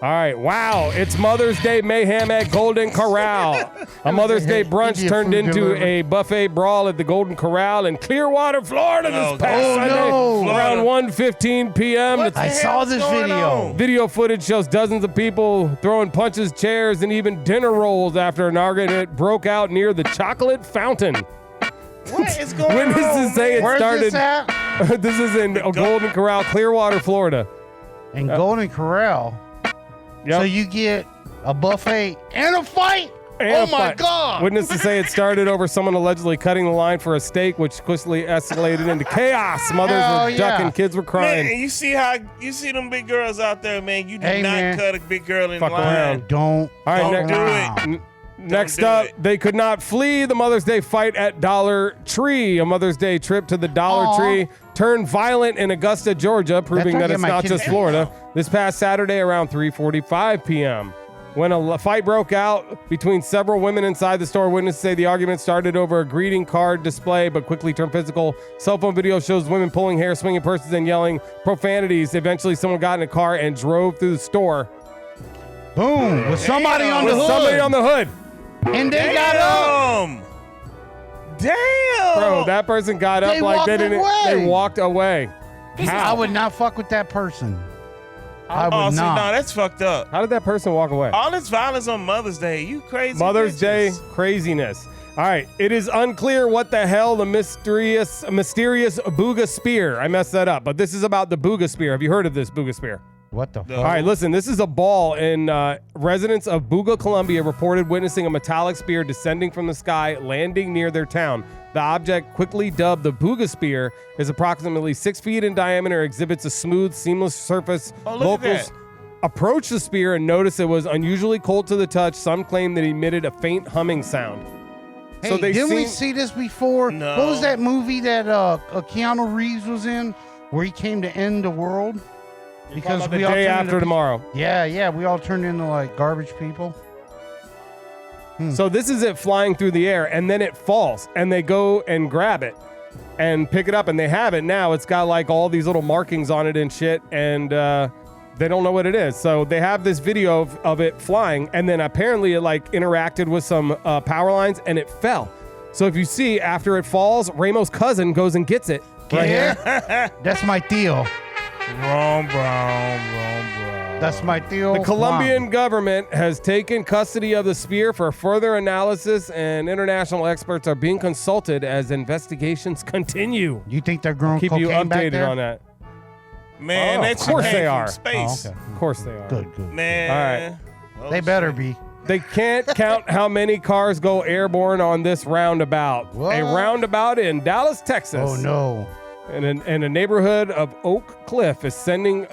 All right. Wow. It's Mother's Day mayhem at Golden Corral. A Mother's Day brunch Indian turned food into delivery. a buffet brawl at the Golden Corral in Clearwater, Florida Oh, this past God. Sunday no. around 1:15 p.m. What It's- the I saw hell's this going video. on? Video footage shows dozens of people throwing punches, chairs, and even dinner rolls after an argument broke out near the chocolate fountain. What is going Witnesses on? say it Where's started. this at? This is in Golden Corral, Clearwater, Florida. In Golden Corral. Yep. So you get a buffet and a fight? And Oh, a my fight. God. Witnesses say it started over someone allegedly cutting the line for a steak, which quickly escalated into chaos. Mothers Hell were yeah. ducking, kids were Man, crying. and you see them big girls out there, man. You do Hey, not man. cut a big girl in Fuck line. around. Don't. All right, Don't ne- do around. it. Next do up, it. they could not flee the Mother's Day fight at Dollar Tree. A Mother's Day trip to the Dollar Aw. Tree turned violent in Augusta, Georgia, proving where I that get it's my not kids just from. Florida. This past Saturday around 3:45 p.m. When a fight broke out between several women inside the store, witnesses say the argument started over a greeting card display but quickly turned physical. Cell phone video shows women pulling hair, swinging purses, and yelling profanities. Eventually, someone got in a car and drove through the store. Boom. With somebody on the With hood. somebody on the hood. And they got up. Damn. Bro, that person got up They like they walked didn't. away. They walked away. I would not fuck with that person. I would Oh, see, not. no, that's fucked up. How did that person walk away? All this violence on Mother's Day. You crazy. Mother's Day bitches. craziness. All right, it is unclear what the hell the mysterious Booga Spear. I messed that up, but this is about the Booga Spear. Have you heard of this Booga Spear? What the fuck? All right, listen, this is a ball, and residents of Booga, Colombia reported witnessing a metallic spear descending from the sky, landing near their town. The object, quickly dubbed the Booga Spear, is approximately 6 feet in diameter, exhibits a smooth, seamless surface. Oh, look at Locals that. approached the spear and noticed it was unusually cold to the touch. Some claim that it emitted a faint humming sound. Hey, didn't we see this before? No. What was that movie that Keanu Reeves was in where he came to end the world? Because the we all day turned after into tomorrow. Yeah, we all turned into like garbage people. So this is it flying through the air, and then it falls, and they go and grab it and pick it up, and they have it now. It's got like all these little markings on it and shit, and they don't know what it is. So they have this video of it flying, and then apparently it like interacted with some power lines, and it fell. So if you see, after it falls, Ramo's cousin goes and gets it. Right here. That's my Theo. Wrong. That's my Theo. The Colombian government has taken custody of the spear for further analysis, and international experts are being consulted as investigations continue. You think they're growing Keep you cocaine back updated there? on that. Man, Oh, that of shit course came they from are. Space. Oh, okay. Of course they are. Good. Man. All right. Oh, They better shit. be. They can't count how many cars go airborne on this roundabout. What? A roundabout in Dallas, Texas. Oh no. In a neighborhood of Oak Cliff is sending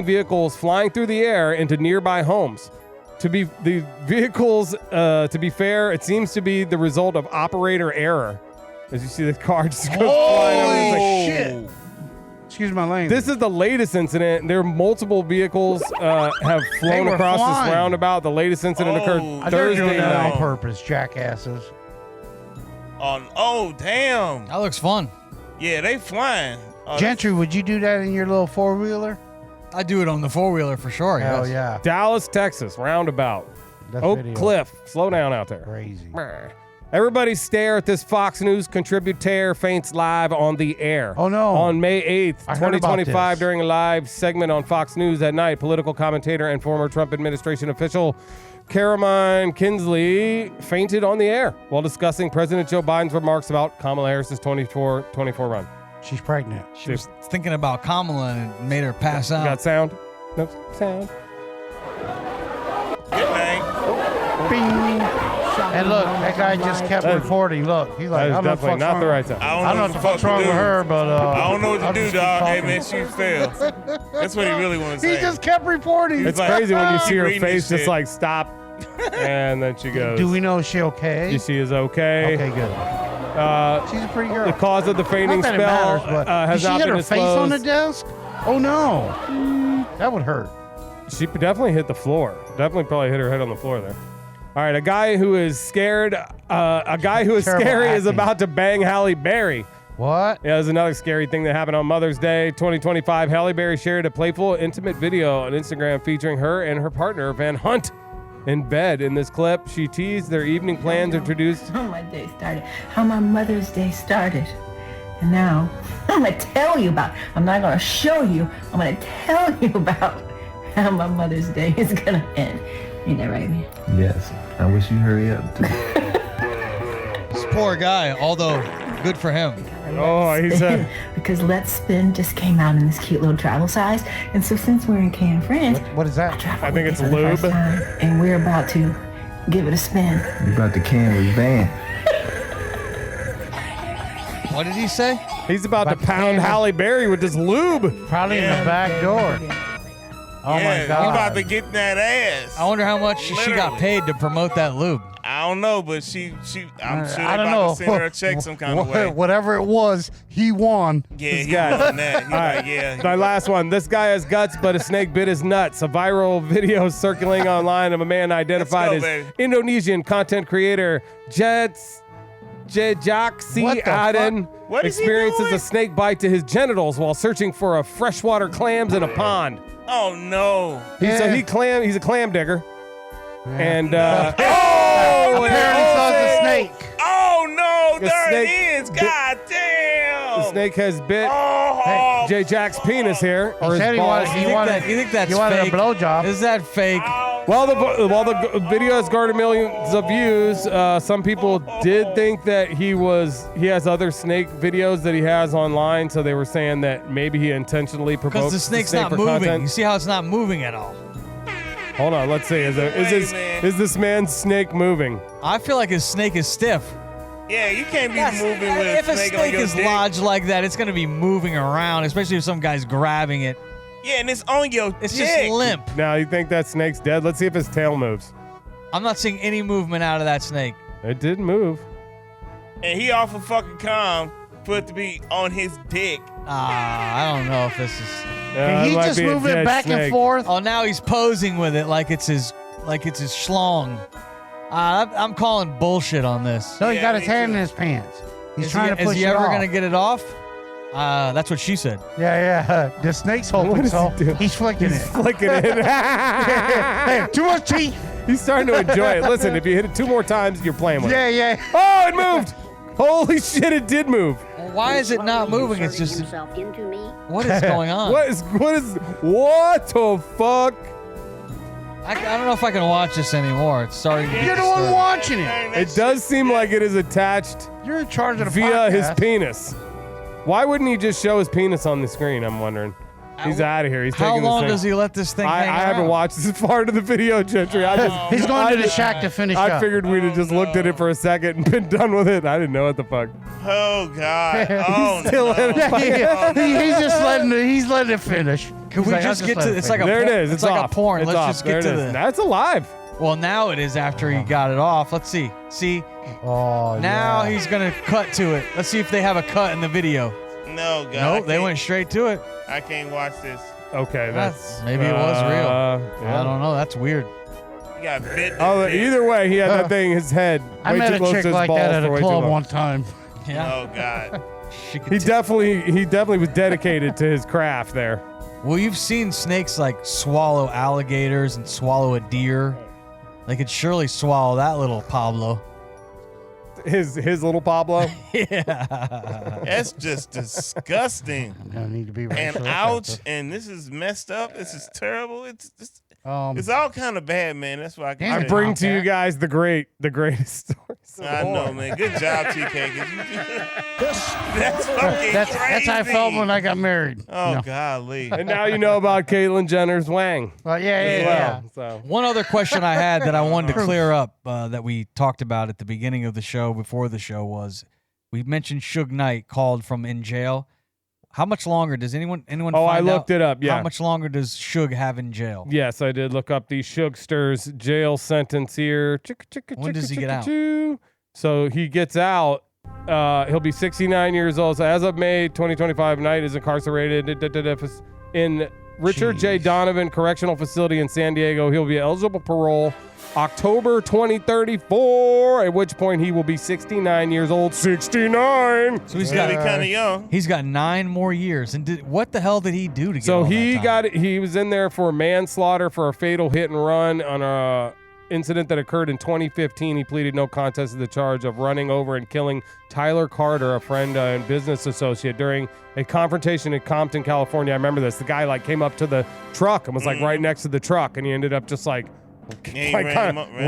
vehicles flying through the air into nearby homes. To be fair, it seems to be the result of operator error. As you see, the car just goes flying over. It's like, shit. Excuse my language. this is the latest incident. There are multiple vehicles have flown were across flying. this roundabout. The latest incident occurred They're doing Thursday that on night. purpose, jackasses. Oh, damn. That looks fun. Yeah, they flying. Gentry, would you do that in your little 4-wheeler? I do it on the 4-wheeler for sure. Hell yes. yeah. Dallas, Texas, roundabout. That Oak video. Cliff. Slow down out there. Crazy. Everybody stare at this Fox News contributor faints live on the air. Oh, no. On May 8th, I heard about 2025, this. during a live segment on Fox News at night, political commentator and former Trump administration official Caroline Kinsley fainted on the air while discussing President Joe Biden's remarks about Kamala Harris's 24 run. She's pregnant. She was thinking about Kamala and it made her pass out. Got sound? No sound. Good night. Bing. And look, that guy just kept reporting. Look, he's like, That is I don't know definitely not the right sound. I I don't know what the fuck's to wrong do. with her, but I don't know what I'll to do, just keep dog. Hey, talking. man, she failed. That's what he really wants to He say. just kept reporting. It's like, crazy when you see her reading face this just shit. like stop, and then she goes. Do we know is she okay? She is okay. Okay, good. She's a pretty girl. The cause of the fainting Not that it spell matters, but has did she not hit been her face on the disclosed. desk? Oh no, that would hurt. She definitely hit the floor. Definitely probably hit her head on the floor there. All right, a guy who is scared, Terrible scary is acting. about to bang Halle Berry. What? Yeah, there's another scary thing that happened on Mother's Day 2025. Halle Berry shared a playful, intimate video on Instagram featuring her and her partner, Van Hunt, in bed. In this clip, she teased their evening plans, introduced How my day started, how my Mother's Day started. And now, I'm going to tell you about, I'm not going to show you, I'm going to tell you about how my Mother's Day is going to end. Ain't that right, man? Yes. I wish you hurry up, too. This poor guy, although good for him. Oh, he's Because Let's Spin just came out in this cute little travel size. And so since we're in Can Friends, What is that? I think it's for the lube. first time, and we're about to give it a spin. You about to can with Van. What did he say? He's about to About to pound can- Halle Berry with this lube. Probably in the back door. Oh yeah, my you about God. to get that ass. I wonder how much she got Literally. paid to promote that lube. I don't know, but I'm sure I they're don't about know. to send her a check some kind of way. Whatever it was, he won. Yeah, This he guy. won that. He's All like, right, yeah. my last one. This guy has guts, but a snake bit his nuts. A viral video circulating online of a man identified Let's go, as baby. Indonesian content creator Jejaksi What the Aden What is he experiences doing? a snake bite to his genitals while searching for a freshwater clams in a pond. Oh no. He's Yeah. a clam digger. And Apparently oh, so is the snake. Oh no, The there snake it is. bit- God damn. the snake has bit Oh, J Jack's penis here, or He his said he balls. wanted- You think that's you wanted a fake? blowjob. Is that fake? While the video has garnered millions of views, some people did think that he has other snake videos that he has online, so they were saying that maybe he intentionally provoked Because the snake's snake not for moving. content. You see how it's not moving at all? Hold on, let's see. Is this man's snake moving? I feel like his snake is stiff. yeah, you can't be Yes, moving with if a snake on snake your is dick. lodged like that, it's going to be moving around, especially if some guy's grabbing it. Yeah, and it's on your It's dick. just limp. Now, you think that snake's dead? Let's see if his tail moves. I'm not seeing any movement out of that snake. It did move. And he awful fucking calm for it to be on his dick. I don't know if this is. Can he might just be a move it dead back and snake. forth? Oh, now he's posing with it like it's his schlong. I'm calling bullshit on this. No, he Yeah, got his me hand too. in his pants. He's Is trying he, to push is he it ever off. gonna get it off? That's what she said. Yeah. The snake's What hoping is so. he doing? He's flicking He's it. flicking it. Hey, too much teeth. He's starting to enjoy it. Listen, if you hit it 2 more times, you're playing with it. Yeah. Oh, it moved! Holy shit, it did move. Well, why is it not moving? It's just. himself into me. What is going on? What the fuck? I don't know if I can watch this anymore. It's starting to get You're the one disturbing. watching it. Dang, that It does seem like it is attached You're in charge of the via his podcast. penis. Why wouldn't he just show his penis on the screen, I'm wondering? He's out of here. He's How taking long this thing. does he let this thing I hang haven't around? watched this part of the video, Gentry. He's going to the shack to finish I up. figured we'd have just looked at it for a second and been done with it. I didn't know what the fuck. Oh God. Oh Still no. in it. He's just letting it finish. Could we just get to? It's like a. There it porn- is. It's It's like off. a porn. It's Let's off. just There get it to is. the. That's alive. Well, now it is after he got it off. Let's see. See. Oh, Now yeah. he's gonna cut to it. Let's see if they have a cut in the video. No, God. Nope, they went straight to it. I can't watch this. Okay, that's Maybe it was real. yeah. I don't know. That's weird. You got bit. Oh, either way, he had that thing in his head. I way met too a close chick to his like balls that at for a way too club long. one time. Yeah. Oh God. She could He definitely was dedicated to his craft there. Well, you've seen snakes like swallow alligators and swallow a deer. They could surely swallow that little Pablo. His little Pablo. Yeah. That's just disgusting. I need to be And racial ouch. offensive. And this is messed up. This is terrible. It's Um, it's all kind of bad, man. That's why I can Damn I say. bring to you guys the greatest stories. I know, man. Good job, TK. 'cause that's fucking that's how I felt crazy. when I got married. Oh, No. golly. And now you know about Caitlyn Jenner's wang. Well, yeah, as yeah. well. So One other question I had that I wanted to clear up that we talked about at the beginning of the show, before the show, was we mentioned Suge Knight called from in jail. How much longer does anyone Oh, I find looked out it up, yeah. How much longer does Suge have in jail? yes, I did look up the Shugster's jail sentence here. When does he get out? So he gets out. He'll be 69 years old. So as of May 2025, Knight is incarcerated in Richard J. Donovan Correctional Facility in San Diego. He'll be eligible for parole October 2034, at which point he will be 69 years old. 69. So he's Really got kind of young. he's got 9 more years. And what the hell did he do to get So all he that time? he was in there for manslaughter for a fatal hit and run on a incident that occurred in 2015. He pleaded no contest to the charge of running over and killing Tyler Carter, a friend and business associate, during a confrontation in Compton, California. I remember this. The guy came up to the truck and was right next to the truck, and he ended up just Yeah, he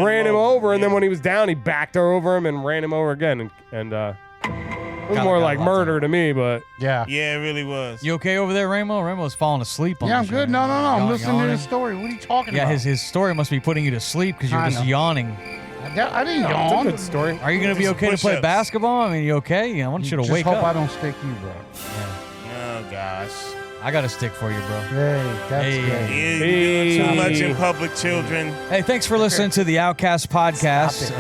ran him over, and then when he was down, he backed over him and ran him over again, and it was more like murder to me, but Yeah. Yeah, it really was. You okay over there, Ramo? Ramo's falling asleep on Yeah, the I'm show. good. No. I'm Yawn- listening to yawning. the story. What are you talking Yeah, about? his story must be putting you to sleep because you're I just know. yawning. I didn't it's a yawn. good story. Are you going to be Just okay to play push-ups. basketball? I mean, you okay? Yeah, I want you to Just wake hope up. I don't stick you, bro. Oh gosh. I got a stick for you, bro. Hey, that's Hey. gay. You're doing too much in public, children. Hey, thanks for listening to the Outcast Podcast.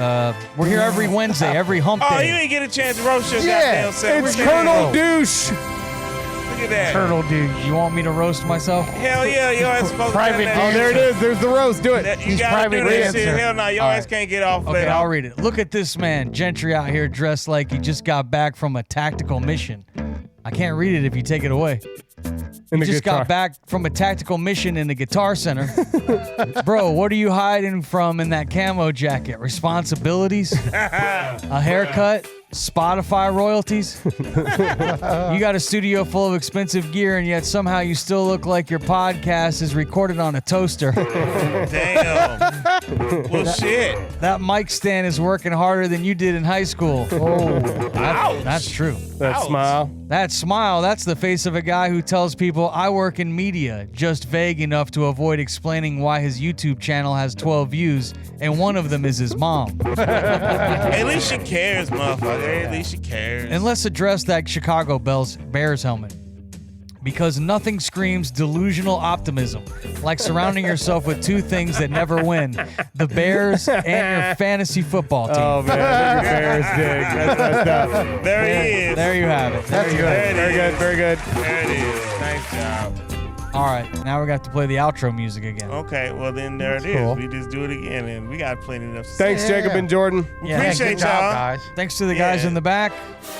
We're here every Wednesday, every hump Oh, you day. ain't get a chance to roast your Yeah, goddamn self. It's Look at Colonel that. Douche. Look at that. Turtle dude. You want me to roast myself? Hell yeah, your ass supposed Private to Oh, there it is. There's the roast. Do it. That, you He's gotta do private that dancer. shit. Hell no, your All ass right. can't get off. Okay, let I'll off. read it. Look at this man, Gentry, out here dressed like he just got back from a tactical mission. I can't read it if you take it away. In the Just guitar. got back from a tactical mission in the Guitar Center. Bro, what are you hiding from in that camo jacket? Responsibilities? A haircut? Spotify royalties? You got a studio full of expensive gear, and yet somehow you still look like your podcast is recorded on a toaster. Damn. Well, shit. That mic stand is working harder than you did in high school. Oh, that's true. That Ouch. smile. That smile, that's the face of a guy who tells people, I work in media, just vague enough to avoid explaining why his YouTube channel has 12 views, and one of them is his mom. At least she cares, motherfucker. At least she cares. And let's address that Chicago Bears helmet. Because nothing screams delusional optimism like surrounding yourself with two things that never win, the Bears and your fantasy football team. Oh man, look at Bears dig. That's up. There he is. There you have it. That's good. There it Very is. good. Very good. There it is. Nice job. All right, now we got to play the outro music again. Okay, well then there it is. cool. We just do it again, and we got plenty enough to say. Thanks, Jacob and Jordan. Yeah. Appreciate Good job, y'all. guys. Thanks to the guys Yeah. in the back.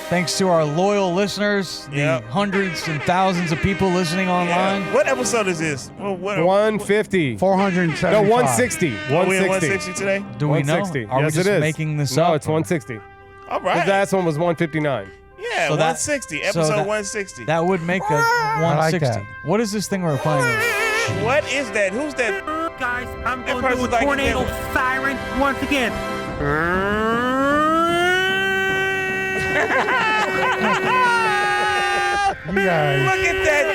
Thanks to our loyal listeners, the Yep. hundreds and thousands of people listening online. Yeah. What episode is this? Well, what, 150. 475. No, 160. Are we at 160. 160 today? Do we know? 160. Are yes, we just it is. making this no, up? it's 160. All The right. last one was 159. Yeah, So that- 160. so Episode that- 160. That would make us like 160. that. What is this thing we're playing? What is that? Who's that? Guys, I'm That going to do person's a like tornado that. siren once again. You guys. Look at that.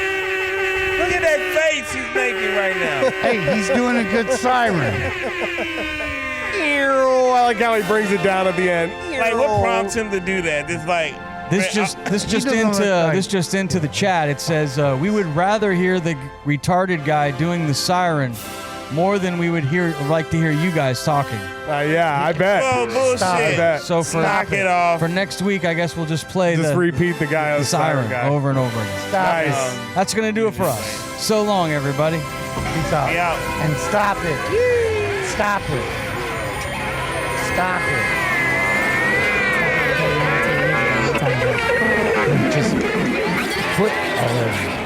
Look at that face he's making right now. Hey, he's doing a good siren. I like how he brings it down at the end. Like, what prompts him to do that? It's like This just into the chat. It says we would rather hear the retarded guy doing the siren more than we would like to hear you guys talking. Yeah, I bet. Oh, bullshit. I bet. So Knock it off. For next week, I guess we'll just play repeat the guy on the siren guy. over and over again. Nice. That's gonna do it for us. So long, everybody. Peace out. Yeah. And stop it. Stop it. Stop it. Just put all over.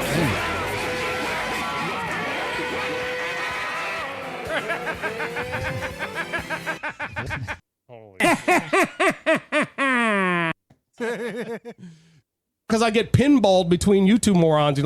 Because I get pinballed between you two morons.